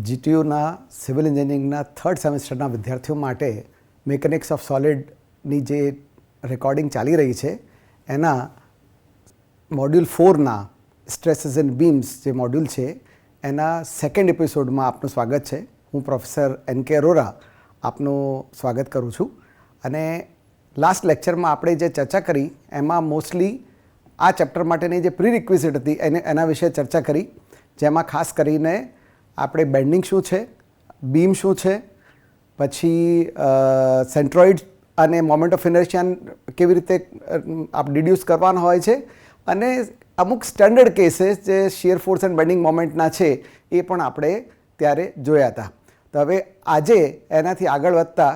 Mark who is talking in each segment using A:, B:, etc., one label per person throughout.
A: જીટીયુના સિવિલ એન્જિનિયરિંગના થર્ડ સેમેસ્ટરના વિદ્યાર્થીઓ માટે મિકેનિક્સ ઓફ સોલિડની જે રેકોર્ડિંગ ચાલી રહી છે એના મોડ્યુલ 4ના સ્ટ્રેસીસ એન્ડ બીમ્સ જે મોડ્યુલ છે એના સેકન્ડ એપિસોડમાં આપનું સ્વાગત છે. હું પ્રોફેસર એન.કે. અરોરા આપનું સ્વાગત કરું છું. અને લાસ્ટ લેક્ચરમાં આપણે જે ચર્ચા કરી એમાં મોસ્ટલી આ ચેપ્ટર માટેની જે પ્રી રિક્વિઝિટ હતી એના વિશે ચર્ચા કરી, જેમાં ખાસ કરીને આપણે બેન્ડિંગ શું છે, બીમ શું છે, પછી સેન્ટ્રોઇડ અને મોમેન્ટ ઓફ ઇનર્શિયા કેવી રીતે આપ ડિડ્યુસ કરવાના હોય છે, અને અમુક સ્ટેન્ડર્ડ કેસીસ જે શિયર ફોર્સ એન્ડ બેન્ડિંગ મોમેન્ટના છે એ પણ આપણે ત્યારે જોયા હતા. તો હવે આજે એનાથી આગળ વધતા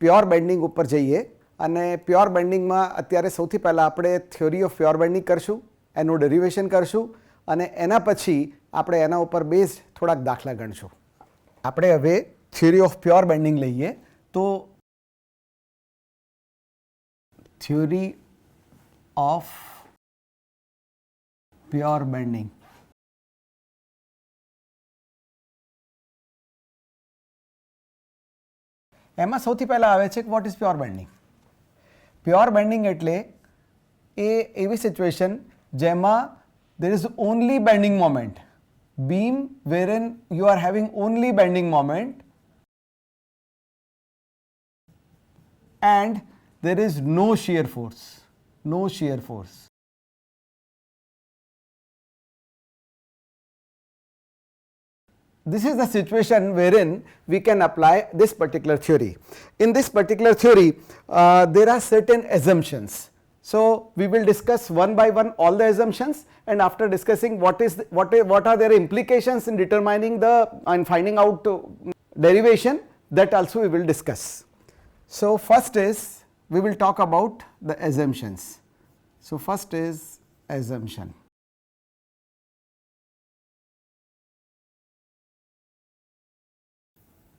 A: પ્યોર બેન્ડિંગ ઉપર જઈએ. અને પ્યોર બેન્ડિંગમાં અત્યારે સૌથી પહેલાં આપણે થિયોરી ઓફ પ્યોર બેન્ડિંગ કરશું, એનું ડેરિવેશન કરશું, અને એના પછી આપણે એના ઉપર બેઝ થોડાક દાખલા ગણશું. આપણે હવે થિયોરી ઓફ પ્યોર બેન્ડિંગ લઈએ તો થિયોરી ઓફ પ્યોર બેન્ડિંગ એમાં સૌથી પહેલાં આવે છે કે what is pure bending. Pure bending એટલે એ એવી સિચ્યુએશન જેમાં there is only bending moment, beam wherein you are having only bending moment and there is no shear force, no shear force. This is the situation wherein we can apply this particular theory. In this particular theory, there are certain assumptions. So we will discuss one by one all the assumptions, and after discussing what are their implications in determining and finding out derivation, that also we will discuss. So first is we will talk about the assumptions. So first is assumption.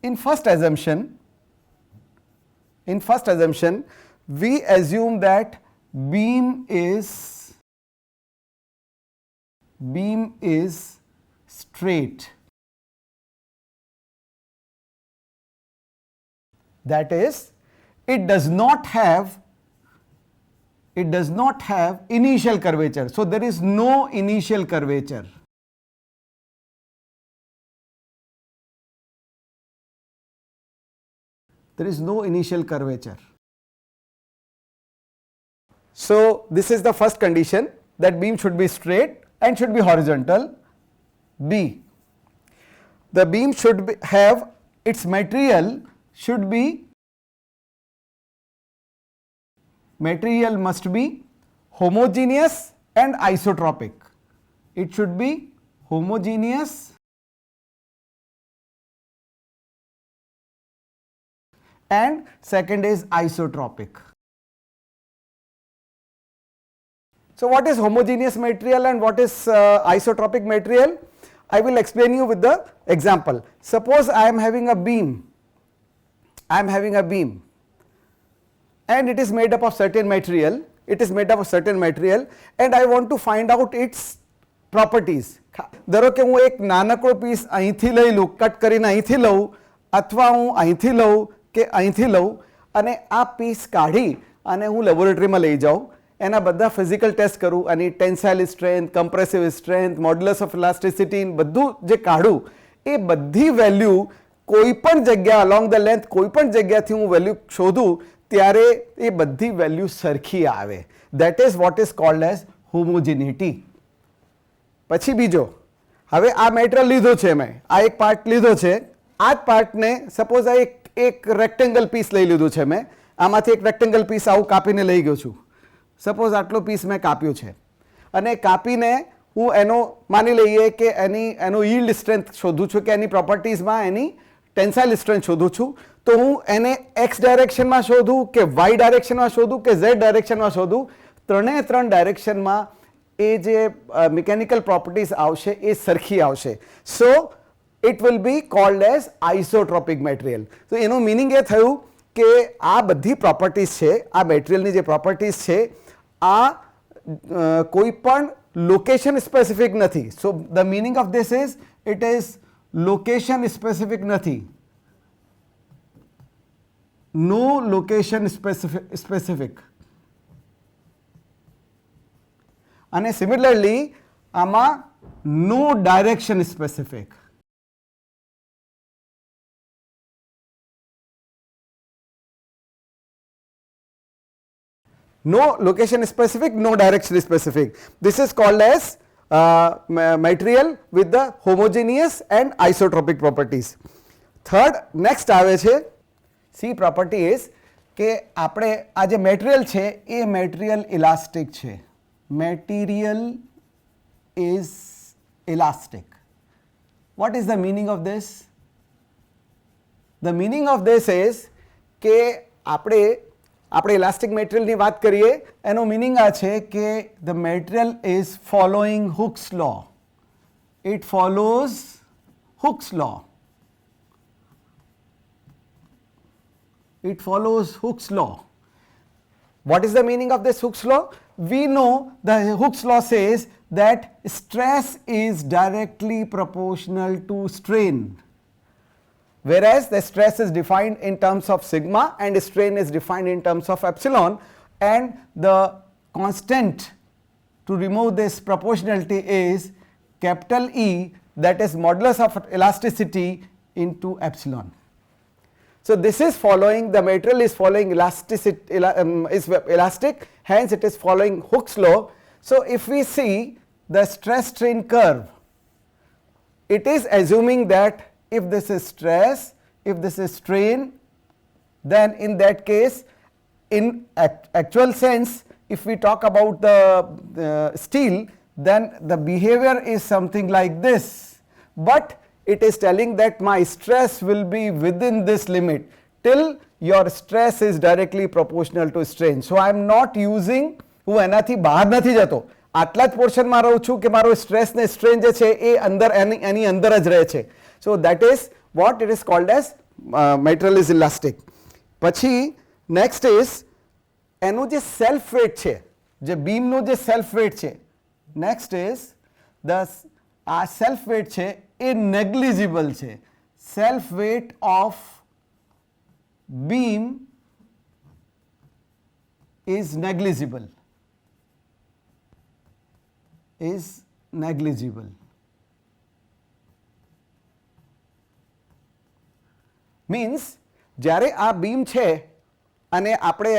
A: In first assumption, we assume that beam is straight. That is, it does not have initial curvature. So there is no initial curvature. There is no initial curvature. So this is the first condition, that beam should be straight and should be horizontal. B, the beam should have its material must be homogeneous and isotropic. It should be homogeneous and second is isotropic. So what is homogeneous material and what is isotropic material? I will explain you with the example. Suppose I am having a beam. And it is made up of certain material. And I want to find out its properties. ધારો કે હું એક નાનકડો piece અહીંથી લઈ લઉં, cut કરીને અહીંથી લઉં, અથવા હું અહીંથી લઉં કે અહીંથી લઉં, અને આ પીસ કાઢી અને હું લેબોરેટરીમાં લઈ જાઉં, એના બધા ફિઝિકલ ટેસ્ટ કરું, અને tensile strength, compressive strength, modulus of elasticity બધું જે કાઢું, એ બધી વેલ્યુ કોઈ પણ જગ્યા અલોંગ ધ લેન્થ કોઈ પણ જગ્યાથી હું વેલ્યુ શોધું ત્યારે એ બધી વેલ્યુ સરખી આવે. That is what is called as homogeneity. પછી બીજો, હવે આ મેટેરિયલ લીધો છે મેં, આ એક પાર્ટ લીધો છે, આ જ પાર્ટને સપોઝ આ એક રેક્ટેંગલ પીસ લઈ લીધું છે મેં, આમાંથી એક રેક્ટેંગલ પીસ આવું કાપીને લઈ ગયો છું. સપોઝ આટલો પીસ મેં કાપ્યો છે, અને કાપીને હું એનો માની લઈએ કે એનો યીલ્ડ સ્ટ્રેન્થ શોધું છું, કે એની પ્રોપર્ટીઝમાં એની ટેન્સાઇલ સ્ટ્રેન્થ શોધું છું. તો હું એને એક્સ ડાયરેક્શનમાં શોધું કે વાય ડાયરેક્શનમાં શોધું કે ઝેડ ડાયરેક્શનમાં શોધું, ત્રણે ત્રણ ડાયરેક્શનમાં એ જે મિકેનિકલ પ્રોપર્ટીઝ આવશે એ સરખી આવશે. સો it will B cold as isotropic material. તો એનું મિનિંગ એ થયું કે આ બધી પ્રોપર્ટીઝ છે, આ મટીરિયલની જે પ્રોપર્ટીઝ છે આ કોઈ પણ લોકેશન સ્પેસિફિક નથી. So the meaning of this is it is location specific નથી, નો લોકેશન સ્પેસિફિક. અને સિમિલરલી આમાં no direction specific. No location specific, no direction specific. This is called as material with the homogeneous and isotropic properties. Third, next આવે છે C property is કે આપણે આ જે material છે એ મટીરિયલ ઇલાસ્ટિક છે. Material is elastic. What is the meaning of this? The meaning of this is કે આપણે ઇલાસ્ટિક મટીરિયલની વાત કરીએ એનો મિનિંગ આ છે કે the material is following Hooke's law. It follows Hooke's law. It follows Hooke's law. What is the meaning of this Hooke's law? We know the Hooke's law says that stress is directly proportional to strain, whereas the stress is defined in terms of sigma and strain is defined in terms of epsilon, and the constant to remove this proportionality is capital E, that is modulus of elasticity into epsilon. So this is following, the material is following is elastic, hence it is following Hooke's law. So if we see the stress strain curve, it is assuming that if this is stress, if this is strain, then in that case, in actual sense, if we talk about the steel, then the behavior is something like this. But it is telling that my stress will be within this limit till your stress is directly proportional to strain. So I am not using, હું એનાથી બહાર નથી જતો, આટલા જ પોર્શનમાં રહું છું કે મારો સ્ટ્રેસ ને સ્ટ્રેન જે છે એ અંદર એની અંદર જ રહે છે. So that is what it is called as material is elastic. પછી next is એનું જે સેલ્ફ વેટ છે, જે બીમનું જે સેલ્ફ વેટ છે, next is આ સેલ્ફ વેટ છે એ નેગ્લિજિબલ છે. Self weight of beam is negligible. Means જ્યારે આ બીમ છે અને આપણે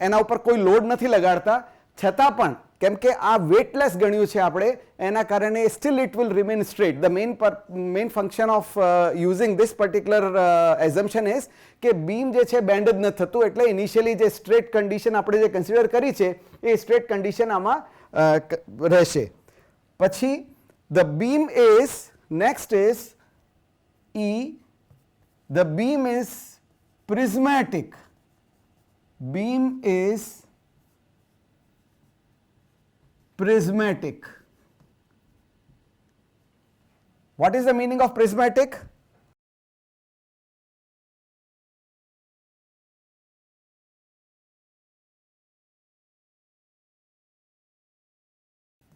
A: એના ઉપર કોઈ લોડ નથી લગાડતા છતાં પણ કેમ કે આ વેટલેસ ગણ્યું છે આપણે એના કારણે steel it will remain straight. The main function of using this particular assumption is કે બીમ જે છે બેન્ડ જ નથી થતું, એટલે ઇનિશિયલી જે સ્ટ્રેટ કન્ડિશન આપણે જે કન્સિડર કરી છે એ સ્ટ્રેટ કન્ડિશન આમાં રહેશે. પછી the beam is next is E, the beam is prismatic. Beam is prismatic. What is the meaning of prismatic?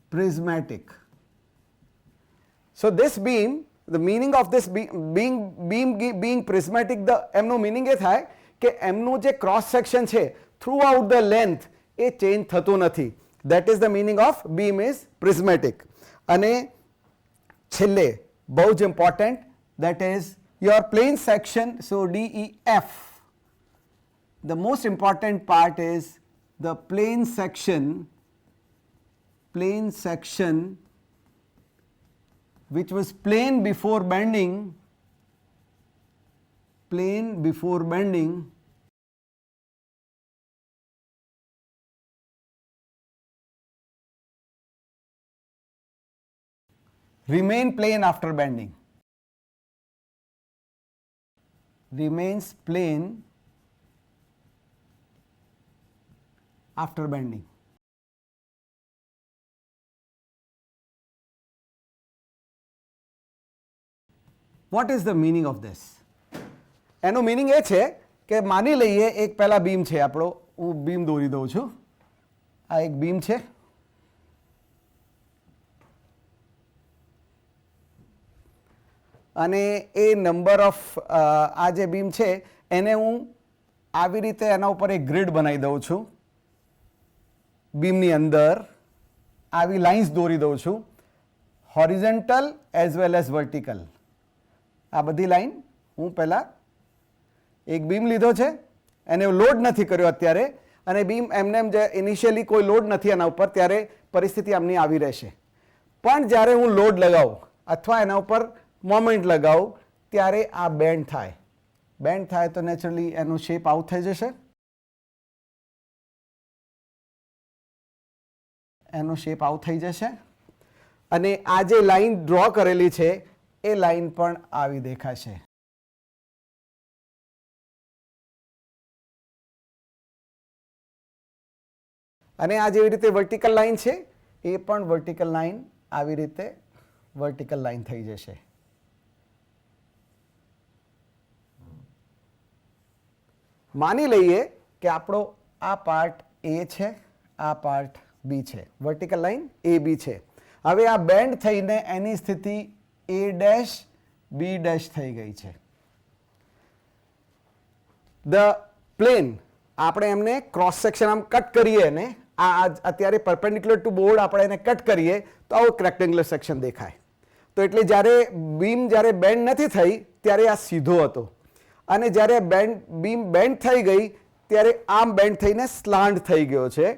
A: Prismatic. So this beam, the meaning of this being prismatic, the એમનો meaning એ થાય કે એમનું જે cross section છે through out the length A change થતું નથી. That is the meaning of beam is prismatic. અને છેલ્લે બહુ જ important, that is your plane section. So DEF, the most important part is the plane section which was plane before bending, remain plane after bending, remains plane after bending. What is the meaning of this? એનો meaning એ છે કે માની લઈએ એક પહેલા beam છે આપણો, હું બીમ દોરી દઉં છું. આ એક બીમ છે, અને એ નંબર ઓફ આ જે બીમ છે એને હું આવી રીતે એના ઉપર એક ગ્રીડ બનાવી દઉં છું. બીમની અંદર આવી લાઇન્સ દોરી દઉં છું, horizontal as well as vertical. આ બધી લાઈન હું પહેલાં એક બીમ લીધો છે, એને લોડ નથી કર્યો અત્યારે, અને બીમ એમને એમ જે ઇનિશિયલી કોઈ લોડ નથી એના ઉપર, ત્યારે પરિસ્થિતિ આમની આવી રહેશે. પણ જ્યારે હું લોડ લગાવું અથવા એના ઉપર મોમેન્ટ લગાવું ત્યારે આ બેન્ડ થાય. બેન્ડ થાય તો નેચરલી એનો શેપ આઉટ થઈ જશે. એનો શેપ આઉટ થઈ જશે અને આ જે લાઈન ડ્રો કરેલી છે એ લાઈન પણ આવી દેખાશે. અને આ જેવી રીતે વર્ટિકલ લાઈન છે એ પણ વર્ટિકલ લાઈન આવી રીતે વર્ટિકલ લાઈન થઈ જશે. માની લઈએ કે આપણો આ પાર્ટ એ છે, આ પાર્ટ બી છે, વર્ટિકલ લાઈન એ બી છે. હવે આ બેન્ડ થઈને એની સ્થિતિ એ ડેશ બી ડેશ થઈ ગઈ છે. ધ પ્લેન આપણે એમને ક્રોસ સેક્શન આમ કટ કરીએ ને, આ અત્યારે પરપેન્ડિક્યુલર ટુ બોર્ડ આપણે એને કટ કરીએ તો આવું એક રેક્ટેંગ્યુલર સેક્શન દેખાય. તો એટલે જ્યારે બીમ જ્યારે બેન્ડ નથી થઈ ત્યારે આ સીધો હતો, અને જ્યારે બીમ બેન્ડ થઈ ગઈ ત્યારે આમ બેન્ડ થઈને સ્લાન્ટ થઈ ગયો છે.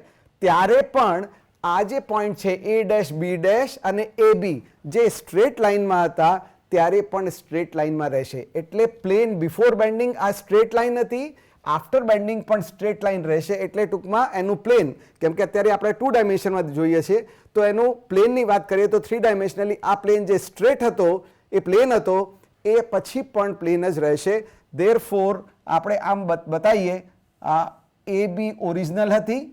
A: ત્યારે પણ આ જે પોઈન્ટ છે એ ડેશ બી ડેશ અને એ બી જે સ્ટ્રેટ લાઇનમાં હતા ત્યારે પણ સ્ટ્રેટ લાઇનમાં રહેશે. એટલે પ્લેન બિફોર બેન્ડિંગ આ સ્ટ્રેટ લાઇન હતી, આફ્ટર બેન્ડિંગ પણ સ્ટ્રેટ લાઇન રહેશે. એટલે ટૂંકમાં એનું પ્લેન, કેમ કે અત્યારે આપણે 2 ડાયમેન્શનમાં જોઈએ છીએ, તો એનું પ્લેનની વાત કરીએ તો 3 ડાયમેન્શનલી આ પ્લેન જે સ્ટ્રેટ હતો એ પ્લેન હતો એ પછી પણ પ્લેન જ રહેશે. ધેરફોર આપણે આમ બતાવીએ, આ એ બી ઓરિજિનલ હતી,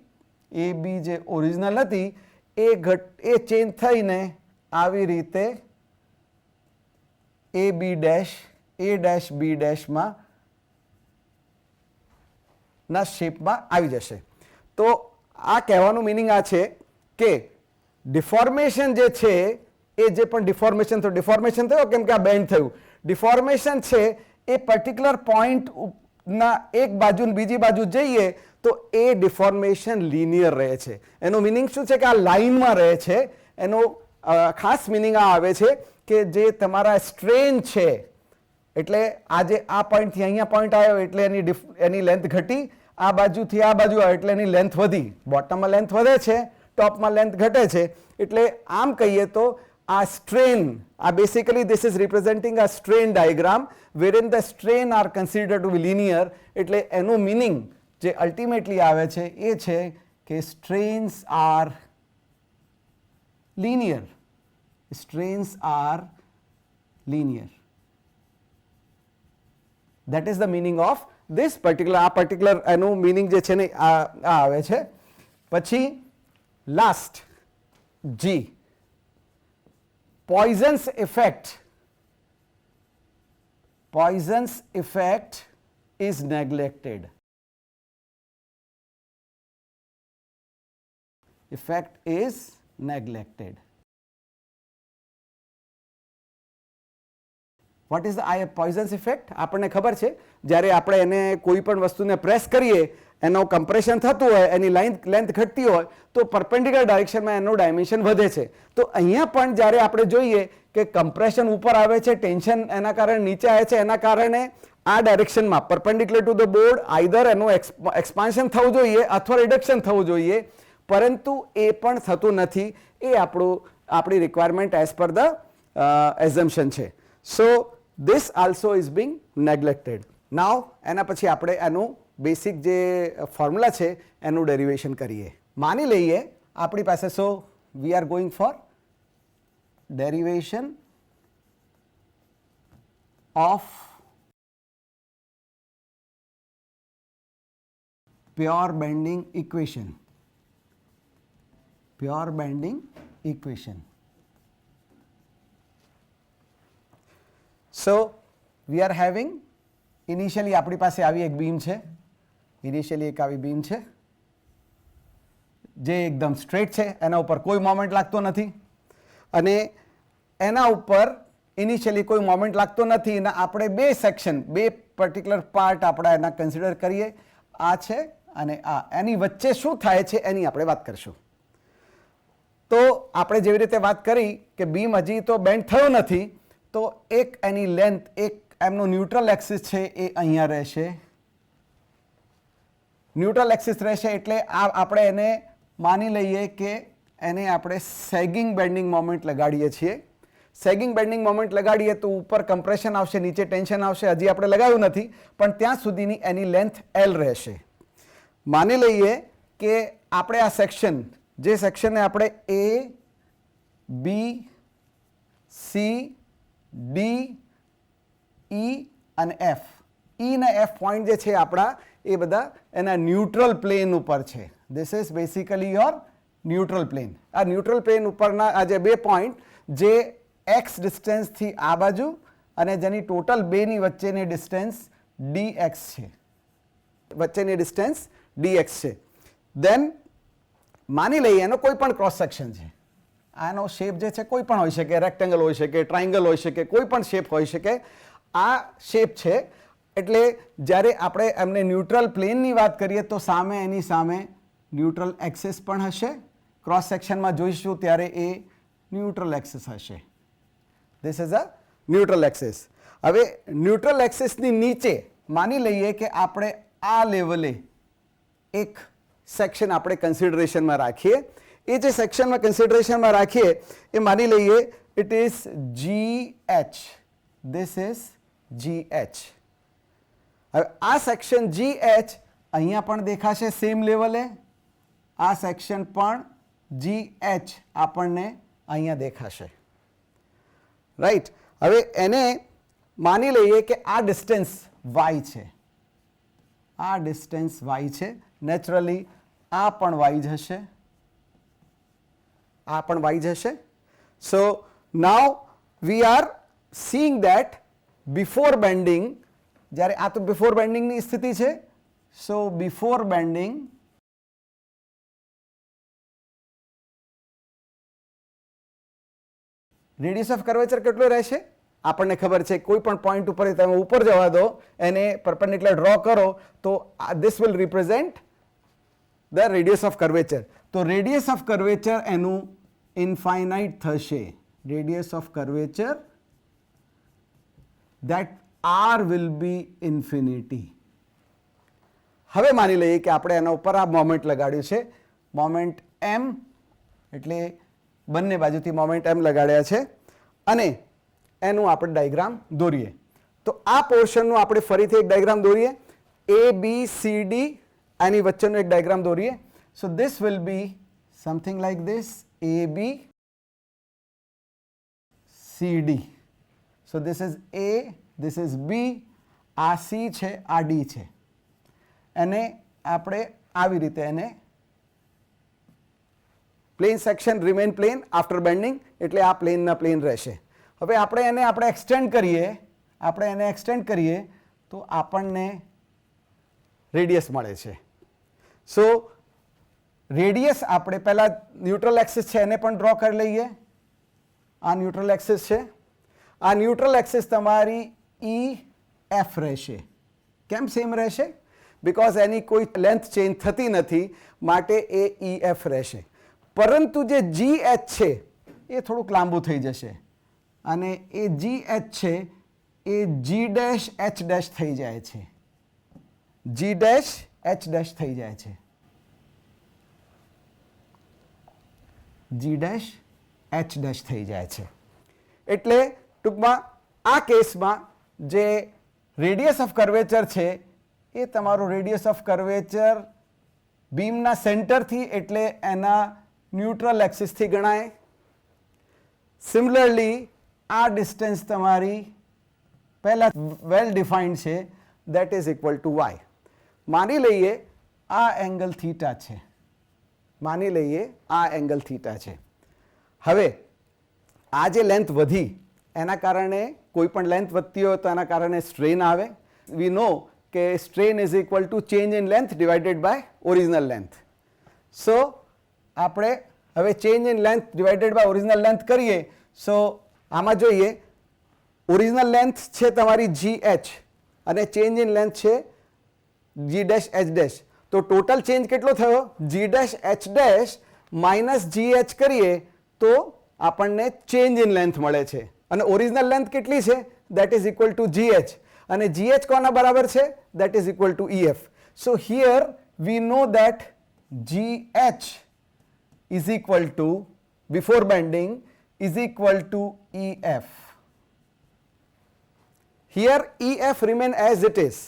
A: એ બી જે ઓરિજિનલ હતી એ ચેન્જ થઈને આવી રીતે એ બી ડેશ એ ડેશ બી ડેશમાં ના શેપમાં આવી જશે. તો આ કહેવાનું મિનિંગ આ છે કે ડિફોર્મેશન જે છે એ જે પણ ડિફોર્મેશન થયો, ડિફોર્મેશન થયો કેમ કે આ બેન્ડ થયું, ડિફોર્મેશન છે એ પર્ટિક્યુલર પોઈન્ટના એક બાજુ ને બીજી બાજુ જઈએ તો એ ડિફોર્મેશન લિનિયર રહે છે. એનો મિનિંગ શું છે કે આ લાઇનમાં રહે છે. એનો ખાસ મિનિંગ આ આવે છે કે જે તમારા સ્ટ્રેન છે, એટલે આજે આ પોઈન્ટથી અહીંયા પોઈન્ટ આવ્યો એટલે એની લેન્થ ઘટી, આ બાજુથી આ બાજુ આવ્યો એટલે એની લેન્થ વધી. બોટમમાં લેન્થ વધે છે, ટોપમાં લેન્થ ઘટે છે. એટલે આમ કહીએ તો આ સ્ટ્રેન, આ basically this is representing a strain diagram wherein the strain are considered to be linear. એટલે એનું મિનિંગ જે અલ્ટિમેટલી આવે છે એ છે કે strains are linear. Strains are linear. That is the meaning of this particular, આ particular એનું meaning જે છે ને આ આવે છે. પછી last G, Poisson's effect. Poisson's effect is neglected. Effect is neglected. What is the Poisson's effect? આપણને ખબર છે જ્યારે આપણે એને કોઈ પણ વસ્તુને પ્રેસ કરીએ, એનો કમ્પ્રેશન થતું હોય, એની લેન્થ ઘટતી હોય તો પરપેન્ડિક્યુલર ડાયરેક્શનમાં એનો ડાયમેન્શન વધે છે. તો અહીંયા પણ જ્યારે આપણે જોઈએ કે કમ્પ્રેશન ઉપર આવે છે, ટેન્શન એના કારણે નીચે આવે છે, એના કારણે આ ડાયરેક્શનમાં perpendicular to the board either એનું એક્સપાન્શન થવું જોઈએ અથવા રિડક્શન થવું જોઈએ, પરંતુ એ પણ થતું નથી. એ આપણી requirement as per the assumption છે. સો this also is being neglected. Now એના પછી આપણે એનું બેસિક જે ફોર્મ્યુલા છે એનું ડેરિવેશન કરીએ. માની લઈએ આપણી પાસે, so we are going for derivation of pure bending equation. Pure bending equation. So we are having, initially આપણી પાસે આવી એક બીમ છે, ઇનિશિયલી એક આવી બીમ છે જે એકદમ સ્ટ્રેટ છે, એના ઉપર કોઈ મોમેન્ટ લાગતો નથી, અને એના ઉપર ઇનિશિયલી કોઈ મોમેન્ટ લાગતો નથી અને આપણે બે સેક્શન, બે પર્ટિક્યુલર પાર્ટ આપણે એના કન્સિડર કરીએ, આ છે અને આ, એની વચ્ચે શું થાય છે એની આપણે વાત કરીશું. તો આપણે જેવી રીતે વાત કરી કે બીમ હજી તો બેન્ડ થયો નથી, તો એક એની લેન્થ, એક એમનો ન્યુટ્રલ એક્સિસ છે એ અહીંયા રહેશે. ન્યુટ્રલ એક્સિસ રહેશે એટલે આ આપણે એને માની લઈએ કે એને આપણે સેગિંગ બેન્ડિંગ મોમેન્ટ લગાડીએ છીએ. સેગિંગ બેન્ડિંગ મોમેન્ટ લગાડીએ તો ઉપર કમ્પ્રેશન આવશે, નીચે ટેન્શન આવશે. હજી આપણે લગાવ્યું નથી, પણ ત્યાં સુધીની એની લેન્થ L રહેશે. માની લઈએ કે આપણે આ સેક્શન, જે સેક્શનને આપણે A, B, C, D, E અને F, E અને F પોઈન્ટ જે છે આપણા, એ બધા એના ન્યુટ્રલ પ્લેન ઉપર છે. This is basically your neutral plane. આ ન્યુટ્રલ પ્લેન ઉપરના આ જે બે પોઈન્ટ જે x ડિસ્ટન્સથી આ બાજુ અને જેની ટોટલ બેની વચ્ચેની ડિસ્ટન્સ dx છે, વચ્ચેની ડિસ્ટન્સ dx છે. દેન માની લઈએ એનો કોઈ પણ ક્રોસ સેક્શન છે. આનો શેપ જે છે કોઈ પણ હોઈ શકે, રેક્ટેંગલ હોઈ શકે, ટ્રાયંગલ હોઈ શકે, કોઈ પણ શેપ હોઈ શકે. આ શેપ છે એટલે જ્યારે આપણે એમને ન્યુટ્રલ પ્લેનની વાત કરીએ તો સામે એની સામે ન્યુટ્રલ એક્સિસ પણ હશે. ક્રોસ સેક્શનમાં જોઈશું ત્યારે એ ન્યુટ્રલ એક્સિસ હશે. This is a neutral axis. હવે ન્યુટ્રલ એક્સિસની નીચે માની લઈએ કે આપણે આ લેવલે એક સેક્શન આપણે કન્સિડરેશનમાં રાખીએ. એ જે સેક્શનમાં કન્સિડરેશનમાં રાખીએ એ માની લઈએ it is GH. This is GH. હવે આ સેક્શન GH અહીંયા પણ દેખાશે સેમ લેવલે, આ સેક્શન પણ GH આપણને અહીંયા દેખાશે. રાઈટ. હવે એને માની લઈએ કે આ ડિસ્ટન્સ y છે, આ ડિસ્ટન્સ y છે. નેચરલી આ પણ y જ હશે, આ પણ y જ હશે. So now we are seeing that before bending, જ્યારે આ તો બિફોર બેન્ડિંગની સ્થિતિ છે. So before bending radius of curvature કેટલો રહેશે આપણને ખબર છે. કોઈ પણ પોઈન્ટ ઉપર તમે ઉપર જવા દો, એને પરપેન્ડિક્યુલર ડ્રો કરો તો this will represent the radius of curvature. તો રેડિયસ ઓફ કર્વેચર એનું ઇન્ફાઇનાઇટ થશે. Radius of curvature that r will be infinity. હવે માની લઈએ કે આપણે એના ઉપર આ મોમેન્ટ લગાડ્યું છે, મોમેન્ટ m, એટલે બંને બાજુથી મોમેન્ટ m લગાડ્યા છે અને એનું આપણે ડાયાગ્રામ દોરીએ. તો આ પોર્શનનું આપણે ફરીથી એક ડાયાગ્રામ દોરીએ. ABCD આની વચ્ચેનો એક ડાયાગ્રામ દોરીએ. So this will be something like this, ABCD. So this is A, this is B, આ C છે, આ D છે. એને આપણે આવી રીતે એને plane section remain plane after bending, એટલે આ પ્લેનના પ્લેન રહેશે. હવે આપણે એક્સટેન્ડ કરીએ, તો આપણને રેડિયસ મળે છે. સો રેડિયસ આપણે પહેલાં ન્યુટ્રલ એક્સિસ છે એને પણ ડ્રો કરી લઈએ. આ ન્યુટ્રલ એક્સિસ છે. આ ન્યુટ્રલ એક્સિસ તમારી EF રહેશે. કેમ સેમ રહેશે? બિકોઝ એની કોઈ લેન્થ ચેન્જ થતી નથી, માટે એ EF રહેશે. પરંતુ જે GH છે એ થોડુંક લાંબુ થઈ જશે અને એ GH છે એ G' H' થઈ જાય છે. G' H' થઈ જાય છે. G' H' થઈ જાય છે. એટલે ટૂંકમાં આ કેસમાં જે રેડિયસ ઓફ કર્વેચર છે એ તમારો રેડિયસ ઓફ કર્વેચર બીમના સેન્ટરથી એટલે એના ન્યુટ્રલ એક્સિસથી ગણાય. સિમિલરલી આ ડિસ્ટન્સ તમારી પહેલાં વેલ ડિફાઇન્ડ છે, that is equal to y. માની લઈએ આ એંગલ થીટા છે, માની લઈએ આ એંગલ થીટા છે. હવે આ જે લેન્થ વધી એના કારણે કોઈ પણ લેન્થ વધતી હોય તો એના કારણે સ્ટ્રેન આવે. વી નો કે strain is equal to change in length divided by original length. So આપણે હવે change in length divided by original length કરીએ. સો આમાં જોઈએ ઓરિજિનલ લેન્થ છે તમારી GH અને ચેન્જ ઇન લેન્થ છે G', H'. તો ટોટલ ચેન્જ કેટલો થયો? G', H' માઇનસ GH કરીએ તો આપણને ચેન્જ ઇન લેન્થ મળે છે. અને ઓરિજિનલ લેન્થ કેટલી છે? That is equal to GH. અને GH કોના બરાબર છે? That is equal to EF. So here we know that GH is equal to, before bending, is equal to EF. Here EF remain as it is.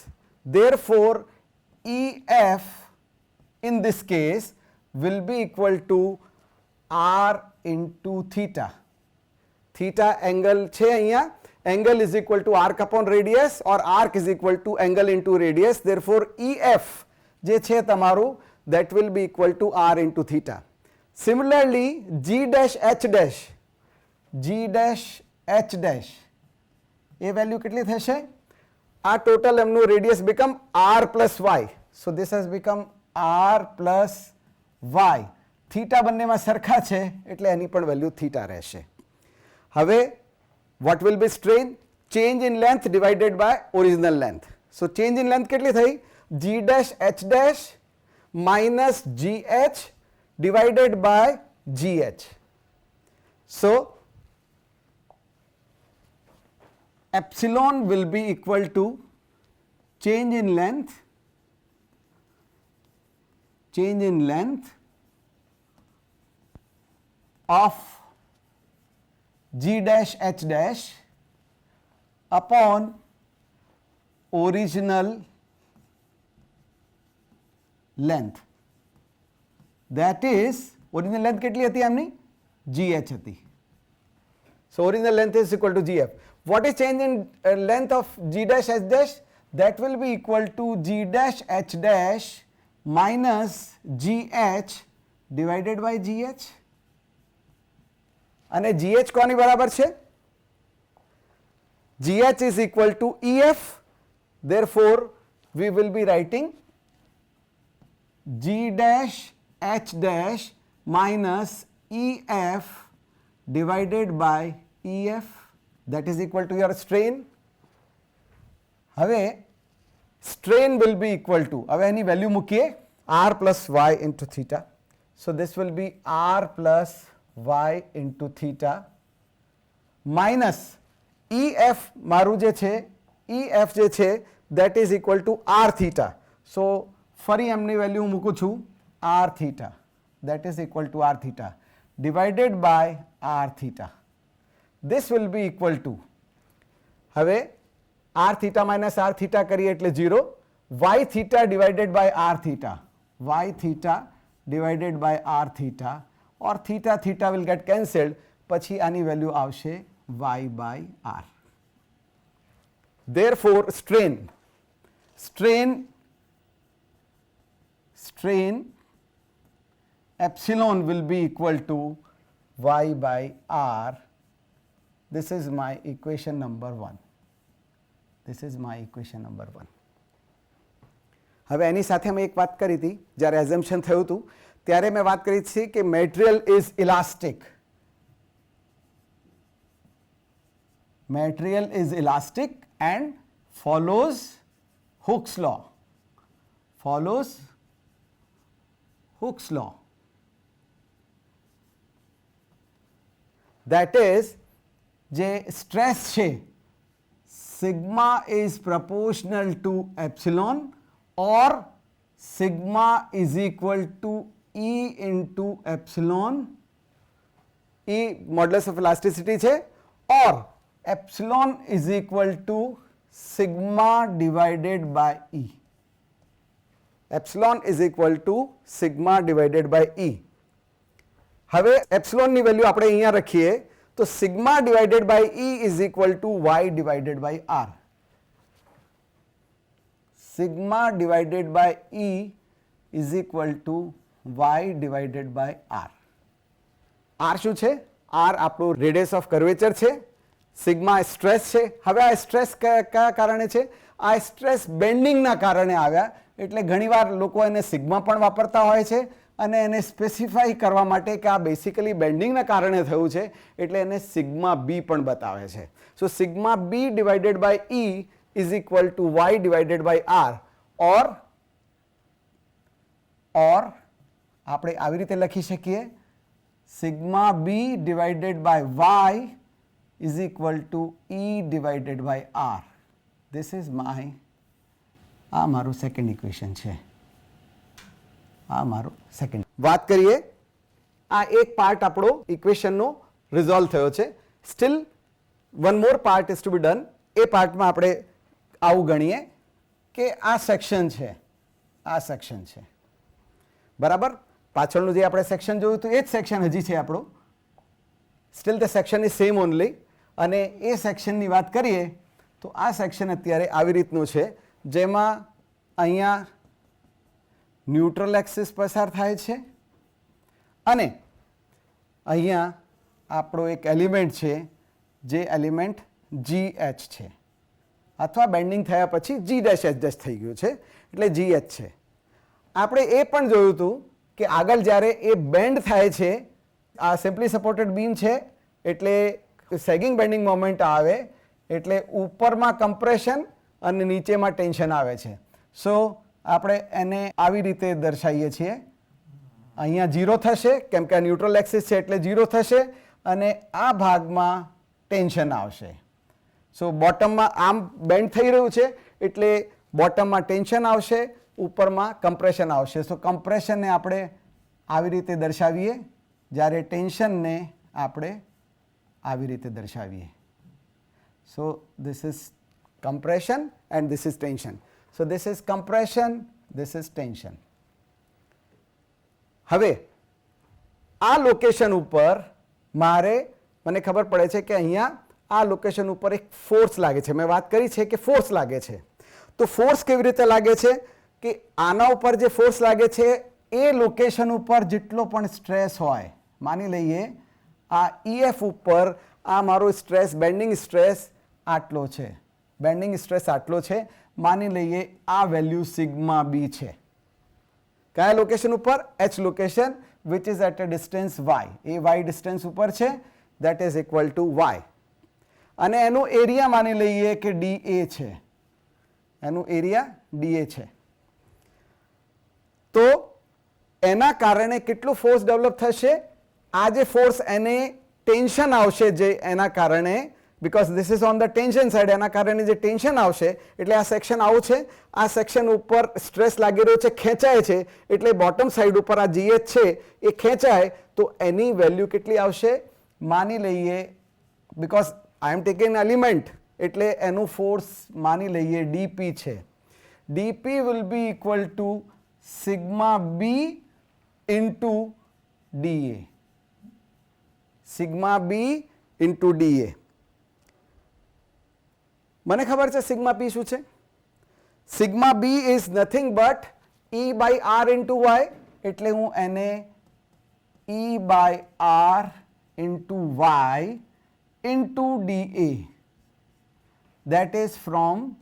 A: Therefore, EF in this case will be equal to R into theta. Theta angle છે અહીંયા. Angle is equal to arc upon radius or arc is equal to angle into radius. Therefore, EF જે છે તમારું that will be equal to R into theta. Similarly, G', H', A value કેટલી થશે? આ total એમનું radius become R plus Y. So this has become R plus Y. Theta બંનેમાં સરખા છે એટલે એની પણ વેલ્યુ થીટા રહેશે. હવે what will be strain? Change in length divided by original length. So change in length કેટલી થઈ? G', H' minus GH divided by GH. So epsilon will be equal to change in length of G', H' upon original length. That is, original length કેટલી હતી એમની? GH હતી. So original length is equal to GF. What is change in length of G', H'? That will be equal to G', H' minus GH divided by GH. અને GH કોની બરાબર છે? GH is equal to EF. Therefore, we will be writing G', H' minus EF divided by EF. That is equal to your strain. હવે strain will be equal to, હવે એની value મૂકીએ, R plus Y into theta. So this will be R plus Y into theta minus EF મારું જે છે, EF જે છે that is equal to R theta. So ફરી એમની વેલ્યુ મૂકું છું, R theta, that is equal to R theta divided by R theta. This will be equal to, હવે R theta minus R theta કરીએ એટલે 0, Y theta divided by R theta, Y theta divided by R theta, or theta theta will get cancelled, પછી આની value આવશે Y by R. Therefore, strain epsilon will be equal to Y by R. This is my equation number 1. હવે એની સાથે મેં એક વાત કરી હતી, જ્યારે એઝમ્પશન થયું હતું ત્યારે મેં વાત કરી હતી કે material is elastic. Material is elastic and follows Hooke's law. That is, જે સ્ટ્રેસ છે, sigma is proportional to epsilon or sigma is equal to E into epsilon. E modulus of elasticity છે, or epsilon is equal to sigma divided by E. Epsilon is equal to sigma divided by E. હવે epsilon ની value આપણે અહીંયા રખીએ તો sigma divided by E is equal to Y divided by R. Sigma divided by E is equal to Y divided by R. R શું છે? R આપણું radius of curvature છે, સિગ્મા સ્ટ્રેસ છે. હવે આ સ્ટ્રેસ કયા કારણે છે? આ સ્ટ્રેસ બેન્ડિંગના કારણે આવ્યા, એટલે ઘણીવાર લોકો એને સિગ્મા પણ વાપરતા હોય છે અને એને સ્પેસિફાઈ કરવા માટે કે આ બેસિકલી બેન્ડિંગના કારણે થયું છે એટલે એને સિગ્મા બી પણ બતાવે છે. So sigma B divided by E is equal to Y divided by R, or આપણે આવી રીતે લખી શકીએ sigma B divided by Y is equal to E divided by R. This is my, આ મારું સેકન્ડ ઇક્વેશન છે, આ મારું સેકન્ડ. વાત કરીએ, આ એક પાર્ટ આપણો ઇક્વેશનનો રિઝોલ્વ થયો છે. Still one more part is to be done. એ પાર્ટમાં આપણે આવું ગણીએ કે આ સેક્શન છે, આ સેક્શન છે, બરાબર. પાછળનું જે આપણે સેક્શન જોયું હતું એ જ સેક્શન હજી છે આપણું. Still the section is same only. અને એ સેક્શનની વાત કરીએ તો આ સેક્શન અત્યારે આવી રીતનું છે, જેમાં અહીંયા ન્યુટ્રલ એક્સિસ પસાર થાય છે અને અહીંયા આપણો એક એલિમેન્ટ છે જે એલિમેન્ટ GH છે, અથવા બેન્ડિંગ થયા પછી G' એડજસ્ટ થઈ ગયું છે એટલે GH છે. આપણે એ પણ જોયું હતું કે આગળ જ્યારે એ બેન્ડ થાય છે, આ સિમ્પલી સપોર્ટેડ બીમ છે એટલે સેગિંગ બેન્ડિંગ મોમેન્ટ આવે એટલે ઉપરમાં કમ્પ્રેશન અને નીચેમાં ટેન્શન આવે છે. સો આપણે એને આવી રીતે દર્શાવીએ છીએ. અહીંયા 0 થશે કેમ કે આ ન્યુટ્રલ એક્સિસ છે એટલે 0 થશે અને આ ભાગમાં ટેન્શન આવશે. સો બોટમમાં આમ બેન્ડ થઈ રહ્યું છે એટલે બોટમમાં ટેન્શન આવશે, ઉપરમાં કમ્પ્રેશન આવશે. સો કમ્પ્રેશનને આપણે આવી રીતે દર્શાવીએ, જ્યારે ટેન્શનને આપણે આવી રીતે દર્શાવીએ. સો this is compression and this is tension. So this is compression, this is tension. હવે આ લોકેશન ઉપર મને ખબર પડે છે કે અહીંયા આ લોકેશન ઉપર એક ફોર્સ લાગે છે. મેં વાત કરી છે કે ફોર્સ લાગે છે. તો ફોર્સ કેવી રીતે લાગે છે કે આના ઉપર જે ફોર્સ લાગે છે એ લોકેશન ઉપર જેટલો પણ સ્ટ્રેસ હોય, માની લઈએ આ EF ઉપર આ મારો સ્ટ્રેસ, બેન્ડિંગ સ્ટ્રેસ આટલો છે, બેન્ડિંગ સ્ટ્રેસ આટલો છે, માની લઈએ આ વેલ્યુ સિગ્મા બી છે. કયા લોકેશન ઉપર? H location which is at a distance y. એ y ડિસ્ટન્સ ઉપર છે, that is equal to y. અને એનું એરિયા માની લઈએ કે DA છે, એનું એરિયા DA છે. તો એના કારણે કેટલું ફોર્સ ડેવલપ થશે? આ જે ફોર્સ એને ટેન્શન આવશે, જે એના કારણે, because this is on the tension side, એના કારણે જે ટેન્શન આવશે એટલે આ સેક્શન આવું છે, આ સેક્શન ઉપર સ્ટ્રેસ લાગી રહ્યો છે, ખેંચાય છે એટલે બોટમ સાઈડ ઉપર આ GH છે એ ખેંચાય તો એની વેલ્યુ કેટલી આવશે? માની લઈએ, because I am taking element એટલે એનું ફોર્સ માની લઈએ DP છે. DP will be equal to sigma B into DA. sigma B into DA. મને ખબર છે સિગ્મા પી શું છે? Sigma B is nothing but E by R into Y, એટલે હું એને E by R into Y into DA, that is from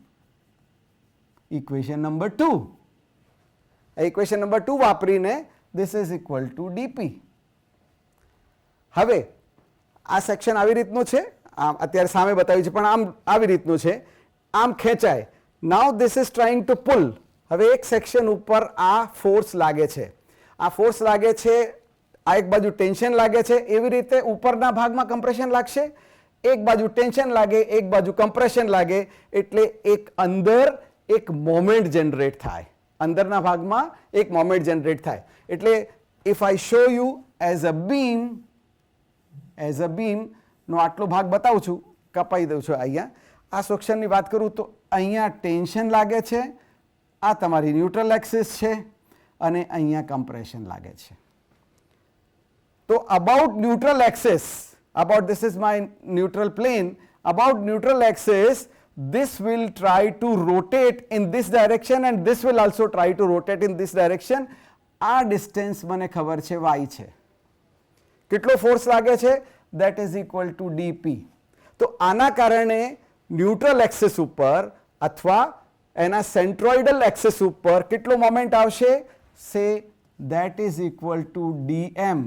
A: equation number 2. equation number 2 વાપરીને this is equal to DP. હવે આ section આવી રીતનું છે, આમ અત્યારે સામે બતાવ્યું છે પણ આમ આવી રીતનું છે, આમ ખેંચાય. નાઉ ધીસ ઇઝ ટ્રાઇંગ ટુ પુલ. હવે એક સેક્શન ઉપર આ ફોર્સ લાગે છે, આ ફોર્સ લાગે છે, આ એક બાજુ ટેન્શન લાગે છે, એવી રીતે ઉપરના ભાગમાં કમ્પ્રેશન લાગશે, એક બાજુ ટેન્શન લાગે, એક બાજુ કમ્પ્રેશન લાગે, એટલે એક અંદર એક મોમેન્ટ જનરેટ થાય, અંદરના ભાગમાં એક મોમેન્ટ જનરેટ થાય. એટલે if I show you as a beam, નો આટલો ભાગ બતાવું છું, કપાઈ દઉં છું. અહીંયા આ સેક્શનની વાત કરું તો અહીંયા ટેન્શન લાગે છે, આ તમારી ન્યુટ્રલ એક્સિસ છે અને અહીંયા કમ્પ્રેશન લાગે છે. તો about neutral axis, about this is my neutral plane, about neutral axis this will try to rotate in this direction and this will also try to rotate in this direction. આ distance મને ખબર છે y છે. કેટલો force લાગે છે? that is equal to dp. તો આના કારણે ન્યુટ્રલ એક્સિસ ઉપર અથવા એના સેન્ટ્રોઇડલ એક્સિસ ઉપર કેટલો મોમેન્ટ આવશે? સે that is equal to dm.